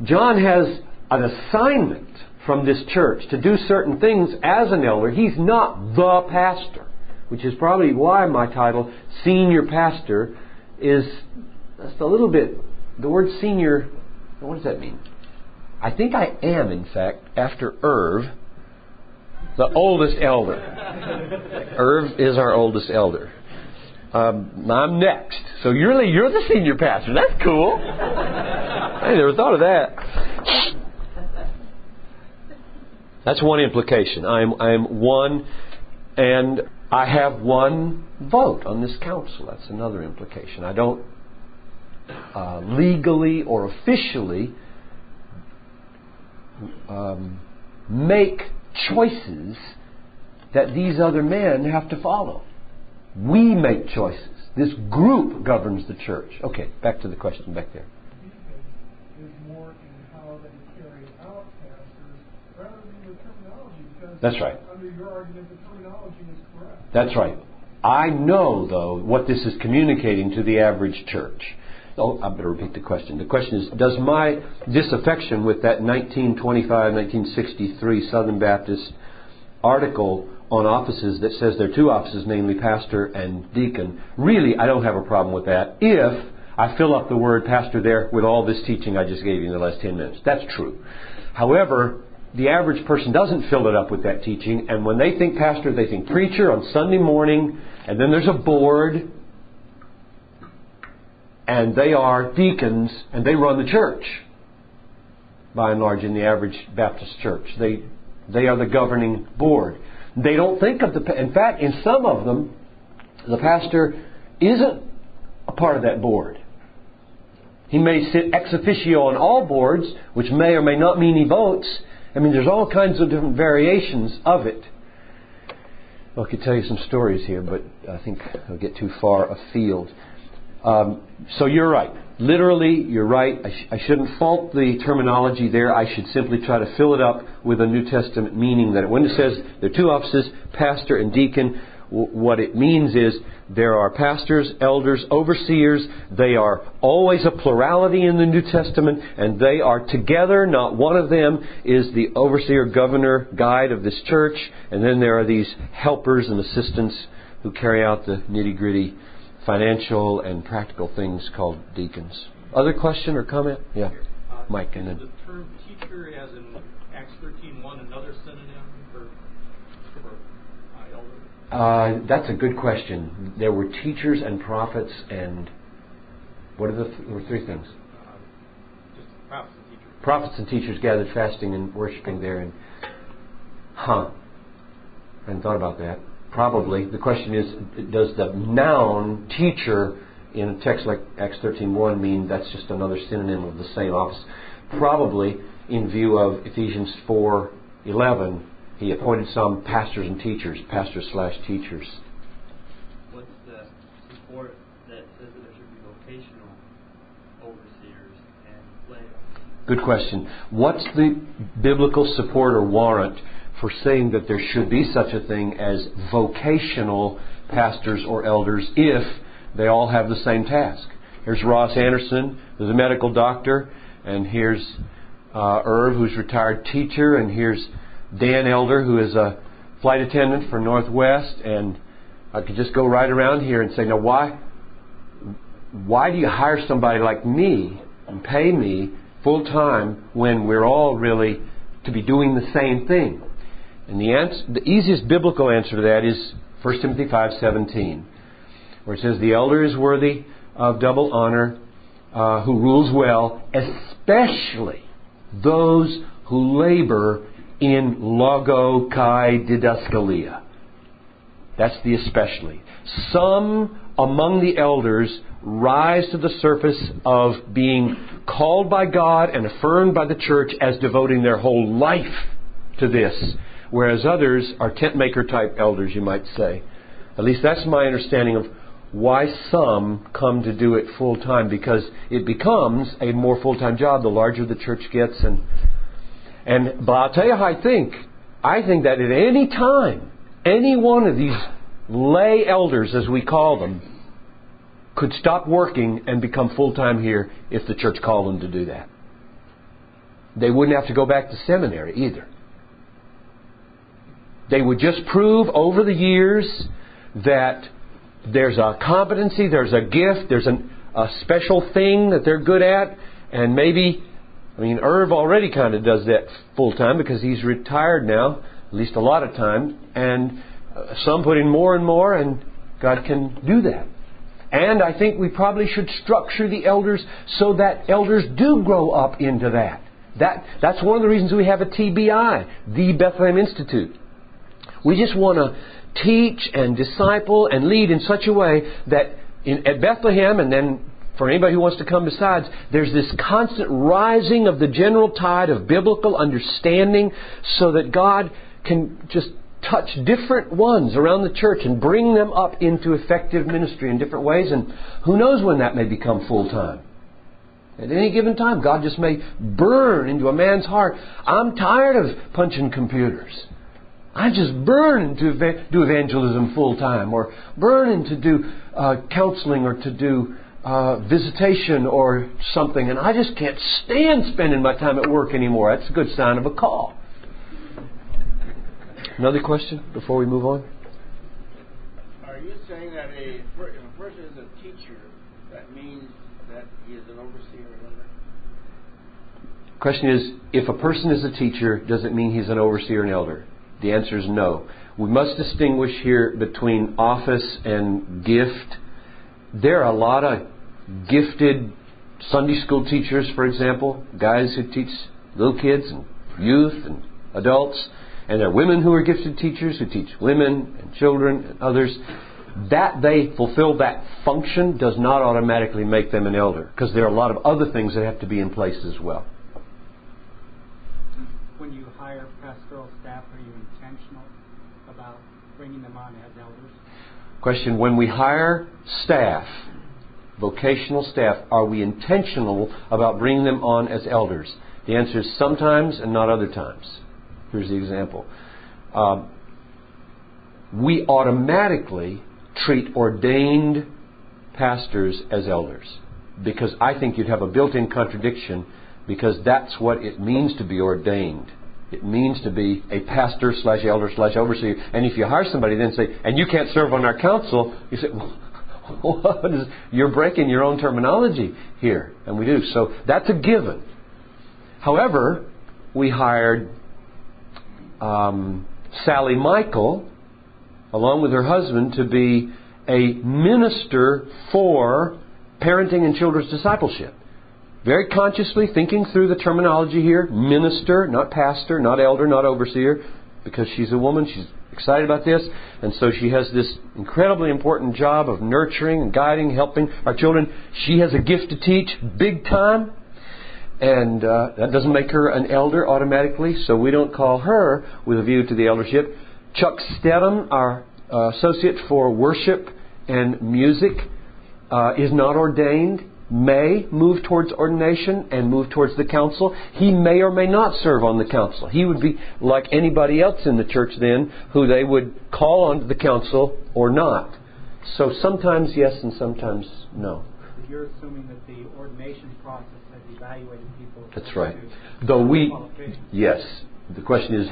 John has an assignment from this church to do certain things as an elder. He's not the pastor, which is probably why my title, Senior Pastor, is just a little bit... The word senior, what does that mean? I think I am, in fact, after Irv, the oldest elder. Irv is our oldest elder. I'm next. So you're the senior pastor. That's cool. I never thought of that. That's one implication. I'm one, and I have one vote on this council. That's another implication. I don't legally or officially make choices that these other men have to follow. We make choices. This group governs the church. Okay, back to the question back there. Is more in how they carry out pastors rather than the terminology, because that's right. Under your argument, the terminology is correct. That's right. I know, though, what this is communicating to the average church. Oh, I better repeat the question. The question is, does my disaffection with that 1963 Southern Baptist article on offices that says there are two offices, namely pastor and deacon, really I don't have a problem with that if I fill up the word pastor there with all this teaching I just gave you in the last 10 minutes. That's true. However, the average person doesn't fill it up with that teaching, and when they think pastor, they think preacher on Sunday morning, and then there's a board, and they are deacons, and they run the church, by and large, in the average Baptist church. They are the governing board. They don't think of in fact, in some of them, the pastor isn't a part of that board. He may sit ex officio on all boards, which may or may not mean he votes. I mean, there's all kinds of different variations of it. Well, I could tell you some stories here, but I think I'll get too far afield. So you're right. Literally, you're right. I shouldn't fault the terminology there. I should simply try to fill it up with a New Testament meaning that when it says there are two offices, pastor and deacon, what it means is there are pastors, elders, overseers. They are always a plurality in the New Testament, and they are together. Not one of them is the overseer, governor, guide of this church. And then there are these helpers and assistants who carry out the nitty-gritty financial and practical things called deacons. Other question or comment? Yeah, Mike. And then the term teacher, as in Acts 13:1, another synonym for elder? That's a good question. There were teachers and prophets, and what are there were three things? Just prophets and teachers. Prophets and teachers gathered fasting and worshiping there. And I hadn't thought about that. Probably. The question is, does the noun teacher in a text like Acts 13:1 mean that's just another synonym of the same office? Probably, in view of Ephesians 4:11, he appointed some pastors and teachers, pastors/teachers. What's the support that says that there should be Good question. What's the biblical support or warrant for saying that there should be such a thing as vocational pastors or elders if they all have the same task? Here's Ross Anderson, who's a medical doctor, and here's Irv, who's a retired teacher, and here's Dan Elder, who is a flight attendant for Northwest, and I could just go right around here and say, now why do you hire somebody like me and pay me full time when we're all really to be doing the same thing? And the easiest biblical answer to that is 1 Timothy 5:17, where it says, the elder is worthy of double honor, who rules well, especially those who labor in logo kai didaskalia. That's the especially. Some among the elders rise to the surface of being called by God and affirmed by the church as devoting their whole life to this, whereas others are tent maker type elders, you might say. At least that's my understanding of why some come to do it full time, because it becomes a more full time job the larger the church gets. But I'll tell you how I think. I think that at any time, any one of these lay elders, as we call them, could stop working and become full time here if the church called them to do that. They wouldn't have to go back to seminary either. They would just prove over the years that there's a competency, there's a gift, there's a special thing that they're good at, and maybe, Irv already kind of does that full time because he's retired now, at least a lot of time, and some put in more and more, and God can do that. And I think we probably should structure the elders so that elders do grow up into that. That's one of the reasons we have a TBI, the Bethlehem Institute. We just want to teach and disciple and lead in such a way that at Bethlehem, and then for anybody who wants to come besides, there's this constant rising of the general tide of biblical understanding so that God can just touch different ones around the church and bring them up into effective ministry in different ways. And who knows when that may become full time. At any given time, God just may burn into a man's heart. I'm tired of punching computers. I just burn to do evangelism full time, or burn to do counseling, or to do visitation or something, and I just can't stand spending my time at work anymore. That's a good sign of a call. Another question before we move on? Are you saying that if a person is a teacher, that means that he is an overseer or elder? The question is, if a person is a teacher, does it mean he's an overseer and elder? The answer is no. We must distinguish here between office and gift. There are a lot of gifted Sunday school teachers, for example, guys who teach little kids and youth and adults. And there are women who are gifted teachers who teach women and children and others. That they fulfill that function does not automatically make them an elder, because there are a lot of other things that have to be in place as well. When you hire pastoral staff, are you intentional about bringing them on as elders? Question, when we hire staff, vocational staff, are we intentional about bringing them on as elders? The answer is sometimes and not other times. Here's the example. We automatically treat ordained pastors as elders, because I think you'd have a built-in contradiction, because that's what it means to be ordained. It means to be a pastor / elder / overseer. And if you hire somebody then say, and you can't serve on our council, you say, you're breaking your own terminology here. And we do. So that's a given. However, we hired Sally Michael, along with her husband, to be a minister for parenting and children's discipleship. Very consciously thinking through the terminology here. Minister, not pastor, not elder, not overseer. Because she's a woman, she's excited about this. And so she has this incredibly important job of nurturing and guiding, helping our children. She has a gift to teach big time. And that doesn't make her an elder automatically. So we don't call her with a view to the eldership. Chuck Stedham, our associate for worship and music, is not ordained. may move towards ordination and move towards the council. He may or may not serve on the council. He would be like anybody else in the church then, who they would call onto the council or not. So sometimes yes and sometimes no. You're assuming that the ordination process has evaluated people. That's right. Though yes. The question is,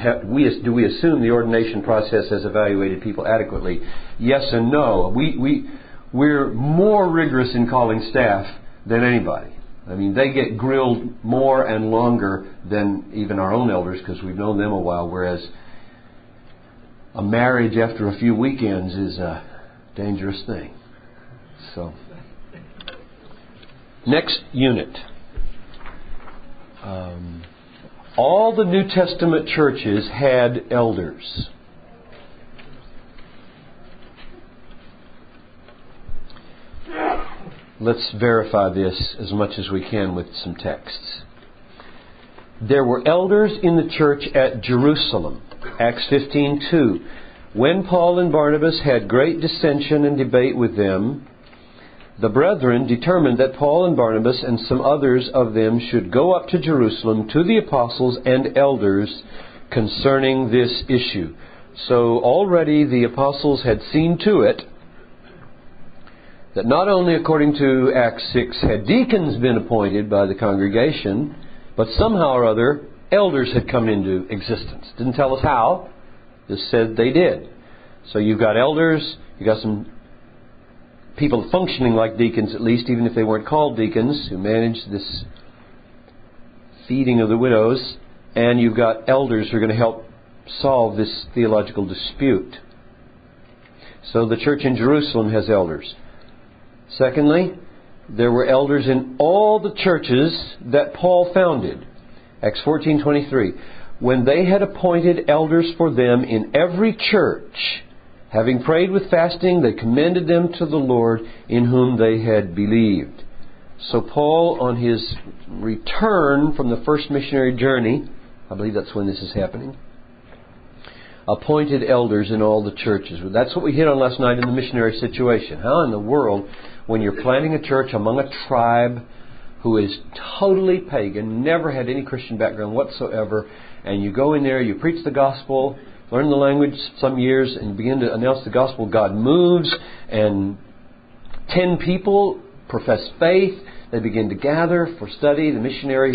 do we assume the ordination process has evaluated people adequately? Yes and no. We're more rigorous in calling staff than anybody. I mean, they get grilled more and longer than even our own elders because we've known them a while, whereas a marriage after a few weekends is a dangerous thing. So, next unit. All the New Testament churches had elders. Let's verify this as much as we can with some texts. There were elders in the church at Jerusalem. Acts 15:2. When Paul and Barnabas had great dissension and debate with them, the brethren determined that Paul and Barnabas and some others of them should go up to Jerusalem to the apostles and elders concerning this issue. So already the apostles had seen to it that not only according to Acts 6 had deacons been appointed by the congregation, but somehow or other elders had come into existence. Didn't tell us how, just said they did. So you've got elders, you've got some people functioning like deacons at least, even if they weren't called deacons, who managed this feeding of the widows, and you've got elders who are going to help solve this theological dispute. So the church in Jerusalem has elders. Secondly, there were elders in all the churches that Paul founded. Acts 14:23. When they had appointed elders for them in every church, having prayed with fasting, they commended them to the Lord in whom they had believed. So Paul, on his return from the first missionary journey, I believe that's when this is happening, appointed elders in all the churches. That's what we hit on last night in the missionary situation. How in the world, when you're planting a church among a tribe who is totally pagan, never had any Christian background whatsoever, and you go in there, you preach the gospel, learn the language some years, and you begin to announce the gospel, God moves, and 10 people profess faith, they begin to gather for study, the missionary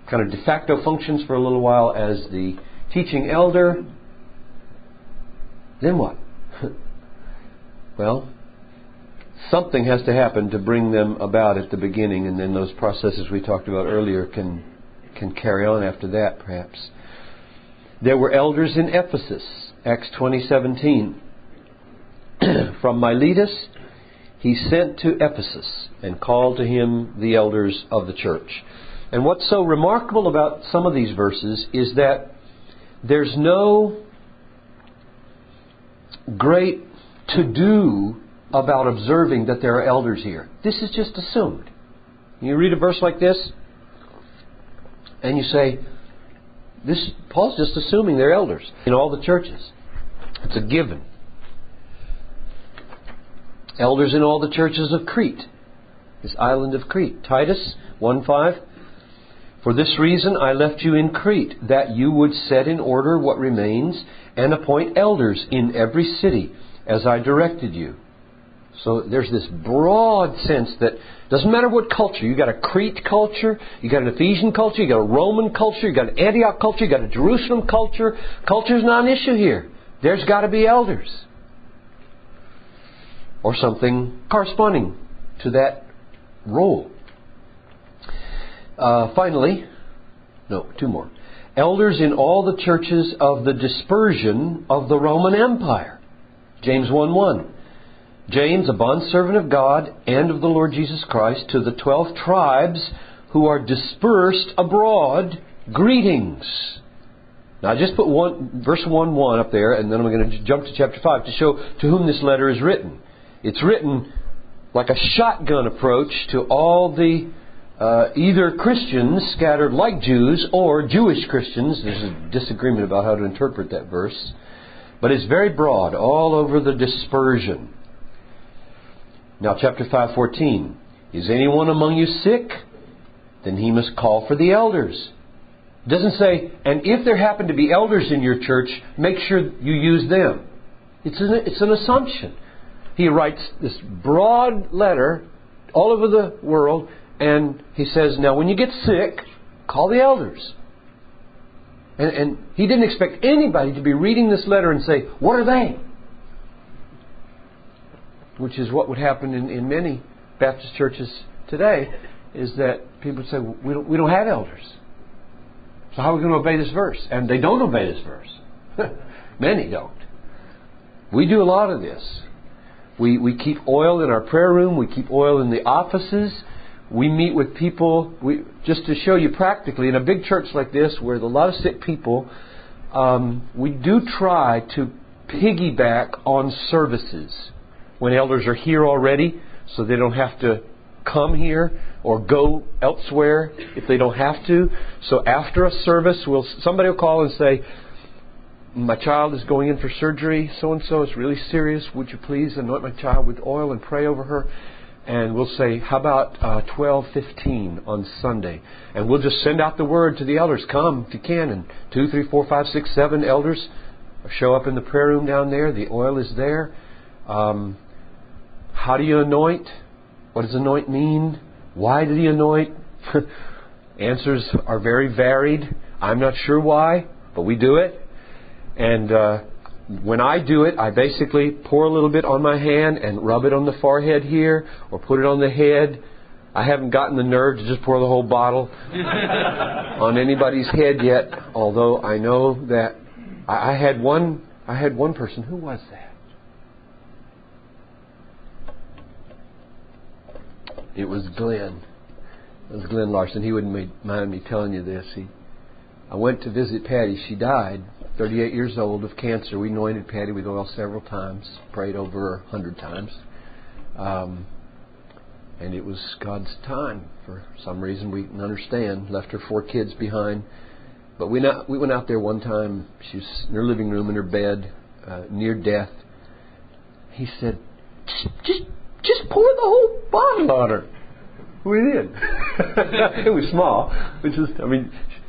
kind of de facto functions for a little while as the teaching elder. Then what? Well, something has to happen to bring them about at the beginning, and then those processes we talked about earlier can carry on after that, perhaps. There were elders in Ephesus, Acts 20:17. From Miletus he sent to Ephesus and called to him the elders of the church. And what's so remarkable about some of these verses is that there's no great to-do about observing that there are elders here. This is just assumed. You read a verse like this, and you say, Paul's just assuming they're elders in all the churches. It's a given. Elders in all the churches of Crete, this island of Crete. Titus 1:5. For this reason I left you in Crete, that you would set in order what remains and appoint elders in every city, as I directed you. So there's this broad sense that doesn't matter what culture. You've got a Crete culture, you've got an Ephesian culture, you've got a Roman culture, you've got an Antioch culture, you've got a Jerusalem culture. Culture's not an issue here. There's got to be elders. Or something corresponding to that role. Finally, two more. Elders in all the churches of the dispersion of the Roman Empire. James 1:1. James, a bondservant of God and of the Lord Jesus Christ, to the 12 tribes who are dispersed abroad, greetings. Now I just put verse 1:1 up there, and then I'm going to jump to chapter 5 to show to whom this letter is written. It's written like a shotgun approach to all the either Christians scattered like Jews or Jewish Christians. There's a disagreement about how to interpret that verse. But it's very broad, all over the dispersion. Now chapter 5:14. Is anyone among you sick? Then he must call for the elders. It doesn't say, and if there happen to be elders in your church, make sure you use them. It's an assumption. He writes this broad letter all over the world, and he says, now when you get sick, call the elders. And he didn't expect anybody to be reading this letter and say, what are they? Which is what would happen in many Baptist churches today, is that people say, we don't have elders. So how are we going to obey this verse? And they don't obey this verse. Many don't. We do a lot of this. We keep oil in our prayer room. We keep oil in the offices. We meet with people. Just to show you practically, in a big church like this, where there's a lot of sick people, we do try to piggyback on services when elders are here already, so they don't have to come here or go elsewhere if they don't have to. So after a service, somebody will call and say, my child is going in for surgery, so-and-so, it's really serious. Would you please anoint my child with oil and pray over her? And we'll say, how about 12:15 on Sunday? And we'll just send out the word to the elders. Come if you can. And 2, 3, 4, 5, 6, 7 elders show up in the prayer room down there. The oil is there. How do you anoint? What does anoint mean? Why did he anoint? Answers are very varied. I'm not sure why, but we do it. And when I do it, I basically pour a little bit on my hand and rub it on the forehead here, or put it on the head. I haven't gotten the nerve to just pour the whole bottle on anybody's head yet, although I know that I had one person. Who was that? It was Glenn. It was Glenn Larson. He wouldn't mind me telling you this. I went to visit Patty. She died, 38 years old, of cancer. We anointed Patty with oil several times, prayed over her 100 times. And it was God's time. For some reason we didn't understand. Left her 4 kids behind. But we went out there one time. She was in her living room in her bed, near death. He said, just pour the whole bottle on her. We did. It was small.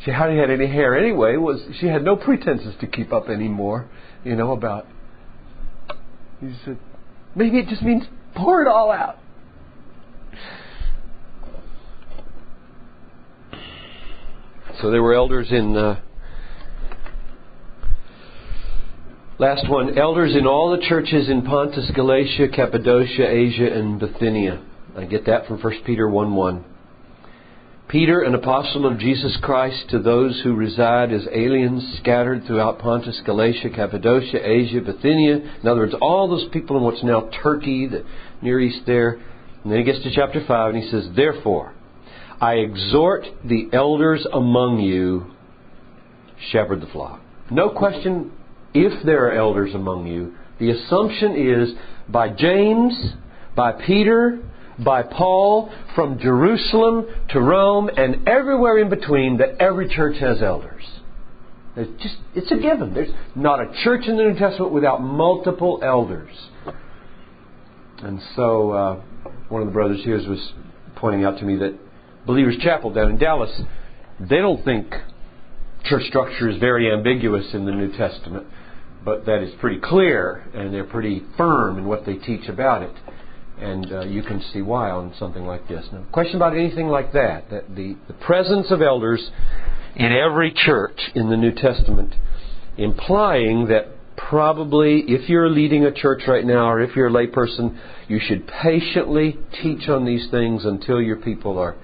She hardly had any hair anyway. She had no pretenses to keep up anymore, about. He said, maybe it just means pour it all out. So there were elders in... Last one, elders in all the churches in Pontus, Galatia, Cappadocia, Asia, and Bithynia. I get that from 1 Peter 1:1. Peter, an apostle of Jesus Christ, to those who reside as aliens scattered throughout Pontus, Galatia, Cappadocia, Asia, Bithynia. In other words, all those people in what's now Turkey, the Near East there. And then he gets to chapter 5 and he says, therefore, I exhort the elders among you, shepherd the flock. No question if there are elders among you. The assumption is by James, by Peter, by Paul, from Jerusalem to Rome and everywhere in between, that every church has elders. It's a given. There's not a church in the New Testament without multiple elders. And so one of the brothers here was pointing out to me that Believers Chapel down in Dallas, they don't think church structure is very ambiguous in the New Testament, but that is pretty clear, and they're pretty firm in what they teach about it. And you can see why on something like this. Now, question about anything like that the presence of elders in every church in the New Testament, implying that probably if you're leading a church right now, or if you're a layperson, you should patiently teach on these things until your people are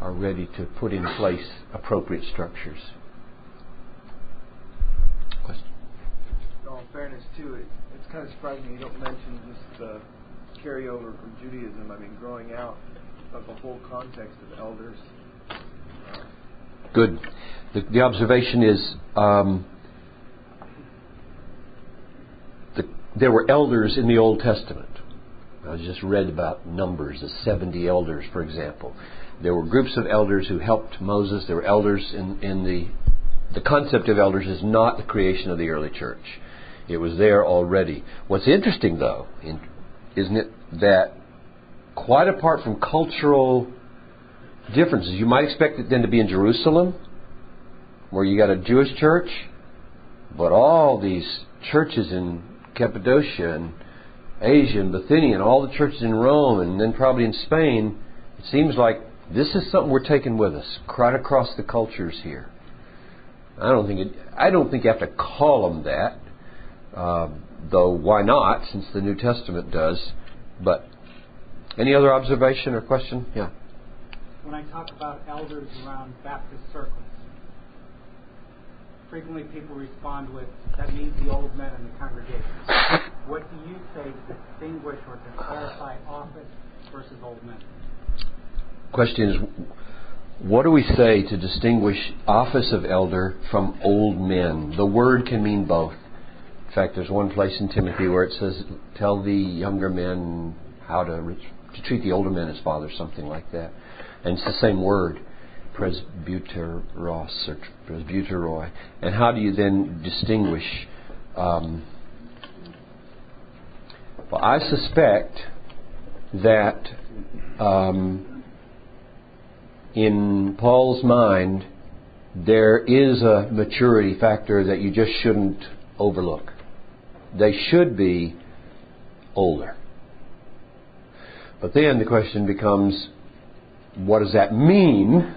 ready to put in place appropriate structures. Question? In all fairness, too, it's kind of surprising you don't mention just the carryover from Judaism. Growing out of the whole context of elders. Good. The observation is there were elders in the Old Testament. I just read about numbers, the 70 elders, for example. There were groups of elders who helped Moses. There were elders in the concept of elders is not the creation of the early church. It was there already. What's interesting, though, isn't it, that quite apart from cultural differences. You might expect it then to be in Jerusalem, where you got a Jewish church, but all these churches in Cappadocia and Asia and Bithynia and all the churches in Rome and then probably in Spain, it seems like this is something we're taking with us right across the cultures here. I don't think you have to call them that, though why not, since the New Testament does. But any other observation or question? Yeah. When I talk about elders around Baptist circles, frequently people respond with, that means the old men in the congregation. What do you say to distinguish or to clarify office versus old men? Question is, what do we say to distinguish office of elder from old men? The word can mean both. In fact, there's one place in Timothy where it says, tell the younger men how to treat the older men as fathers, something like that. And it's the same word, presbyteros or presbyteroi. And how do you then distinguish? Well, I suspect that in Paul's mind, there is a maturity factor that you just shouldn't overlook. They should be older. But then the question becomes, what does that mean?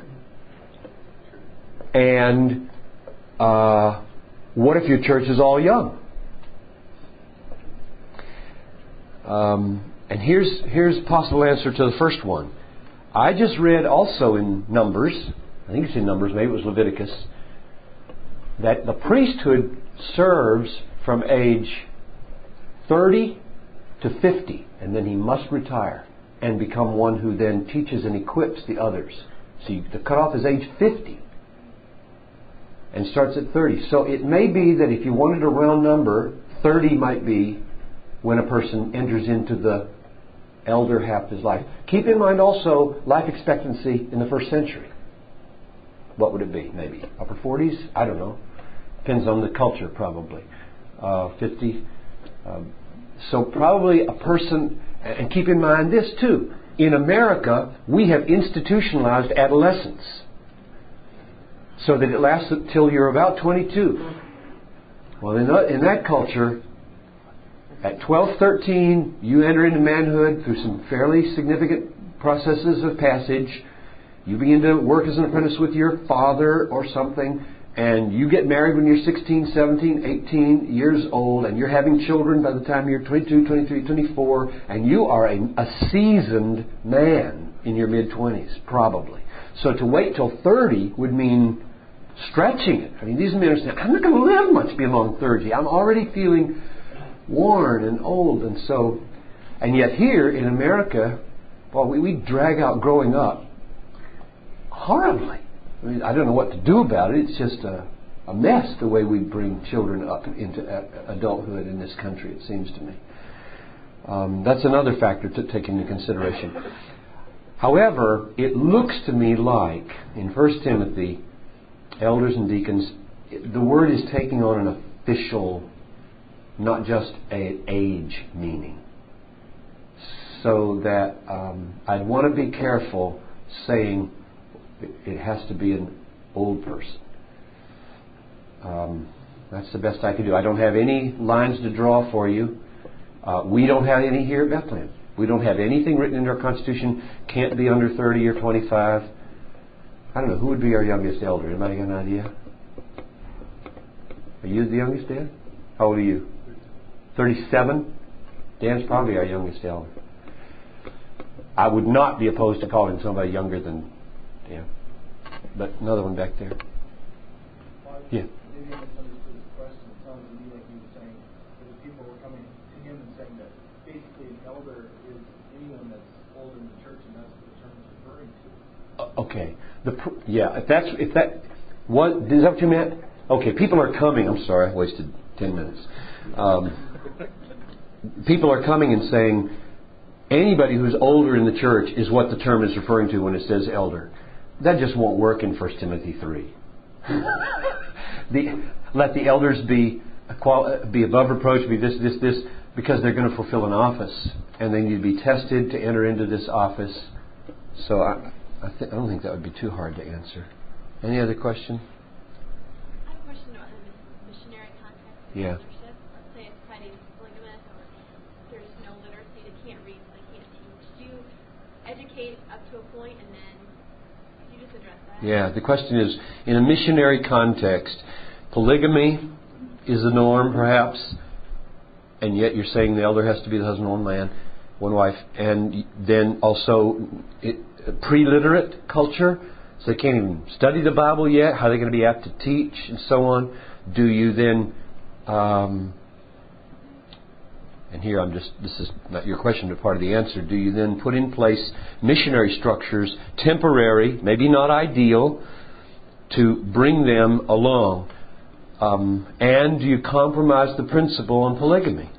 And what if your church is all young? And here's a possible answer to the first one. I just read also in Numbers, I think it's in Numbers, maybe it was Leviticus, that the priesthood serves from age 30 to 50, and then he must retire and become one who then teaches and equips the others. So the cutoff is age 50 and starts at 30. So it may be that if you wanted a round number, 30 might be when a person enters into the elder half of his life. Keep in mind also life expectancy in the first century. What would it be? Maybe upper 40s? I don't know. Depends on the culture, probably. 50. So probably a person, and keep in mind this too, in America we have institutionalized adolescence so that it lasts until you're about 22. Well, in that culture, at 12, 13, you enter into manhood through some fairly significant processes of passage. You begin to work as an apprentice with your father or something, and you get married when you're 16, 17, 18 years old, and you're having children by the time you're 22, 23, 24, and you are a seasoned man in your mid-20s, probably. So to wait till 30 would mean stretching it. I mean, these men are saying, I'm not going to live much beyond 30. I'm already feeling worn and old, and yet here in America, well, we drag out growing up horribly. I mean, I don't know what to do about it. It's just a mess the way we bring children up into adulthood in this country, it seems to me. That's another factor to take into consideration. However, it looks to me like in 1 Timothy, elders and deacons, the word is taking on an official, not just an age meaning. So that I'd want to be careful saying it has to be an old person. That's the best I can do. I don't have any lines to draw for you. We don't have any here at Bethlehem. We don't have anything written in our Constitution. Can't be under 30 or 25. I don't know. Who would be our youngest elder? Anybody got an idea? Are you the youngest, Dan? How old are you? 37? Dan's probably our youngest elder. I would not be opposed to calling somebody younger than Dan. But another one back there. Yeah. Maybe I misunderstood his question. It sounded to me like he was saying that the people were coming to him and saying that basically an elder is anyone that's older in the church, and that's what the term is referring to. Okay. Is that what you meant? Okay, people are coming. I'm sorry, I wasted 10 minutes. People are coming and saying anybody who's older in the church is what the term is referring to when it says elder. That just won't work in 1 Timothy 3. Let the elders be above reproach, be this, because they're going to fulfill an office. and they need to be tested to enter into this office. So I don't think that would be too hard to answer. Any other question? I have a question about the missionary context of eldership. Let's say it's kind of polygamous, or there's no literacy, they can't read, so they can't teach. Do you educate up to a point, and then can you just address that? Yeah, the question is, in a missionary context, polygamy is the norm, perhaps, and yet you're saying the elder has to be the husband of one man, one wife, and then also pre-literate culture, so they can't even study the Bible yet. How are they going to be apt to teach and so on? Do you then, and here this is not your question but part of the answer, do you then put in place missionary structures, temporary, maybe not ideal, to bring them along? And do you compromise the principle on polygamy?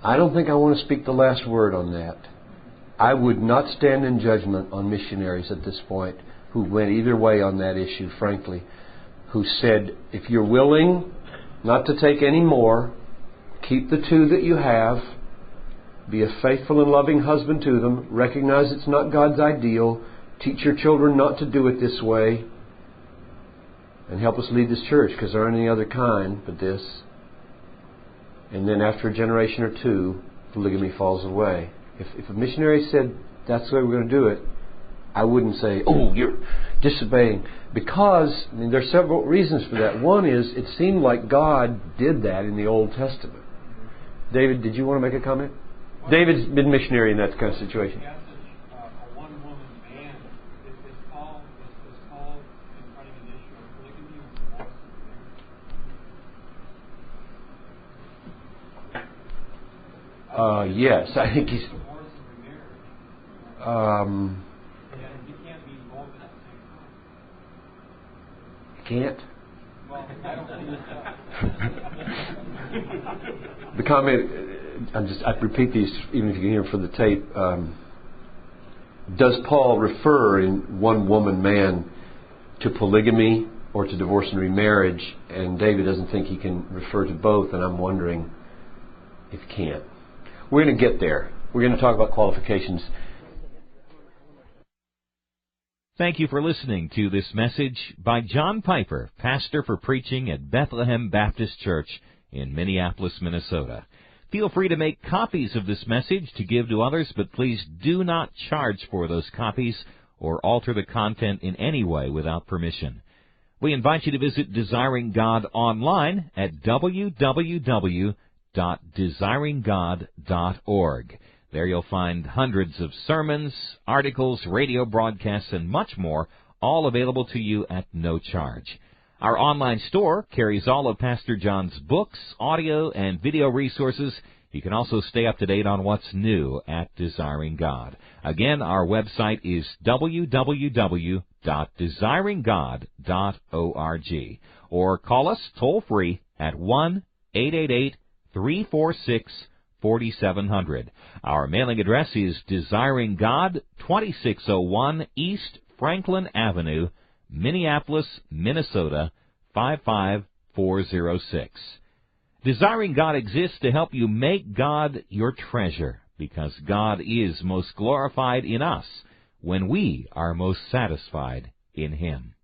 I don't think I want to speak the last word on that. I would not stand in judgment on missionaries at this point who went either way on that issue, frankly, who said, if you're willing not to take any more, keep the two that you have, be a faithful and loving husband to them, recognize it's not God's ideal, teach your children not to do it this way, and help us lead this church, because there aren't any other kind but this. And then after a generation or two, polygamy falls away. If a missionary said, that's the way we're going to do it, I wouldn't say, oh, you're disobeying. Because, there are several reasons for that. One is, it seemed like God did that in the Old Testament. David, did you want to make a comment? David's been missionary in that kind of situation. Yes, I think he's. Can't. The comment. I repeat these, even if you can hear them for the tape. Does Paul refer in one woman man to polygamy or to divorce and remarriage? And David doesn't think he can refer to both, and I'm wondering if he can't. We're going to get there. We're going to talk about qualifications. Thank you for listening to this message by John Piper, pastor for preaching at Bethlehem Baptist Church in Minneapolis, Minnesota. Feel free to make copies of this message to give to others, but please do not charge for those copies or alter the content in any way without permission. We invite you to visit Desiring God online at www.desiringgod.org. There you'll find hundreds of sermons, articles, radio broadcasts, and much more, all available to you at no charge. Our online store carries all of Pastor John's books, audio, and video resources. You can also stay up to date on what's new at Desiring God. Again, our website is www.desiringgod.org. Or call us toll-free at 1-888-346-4700. Our mailing address is Desiring God, 2601 East Franklin Avenue, Minneapolis, Minnesota, 55406. Desiring God exists to help you make God your treasure, because God is most glorified in us when we are most satisfied in Him.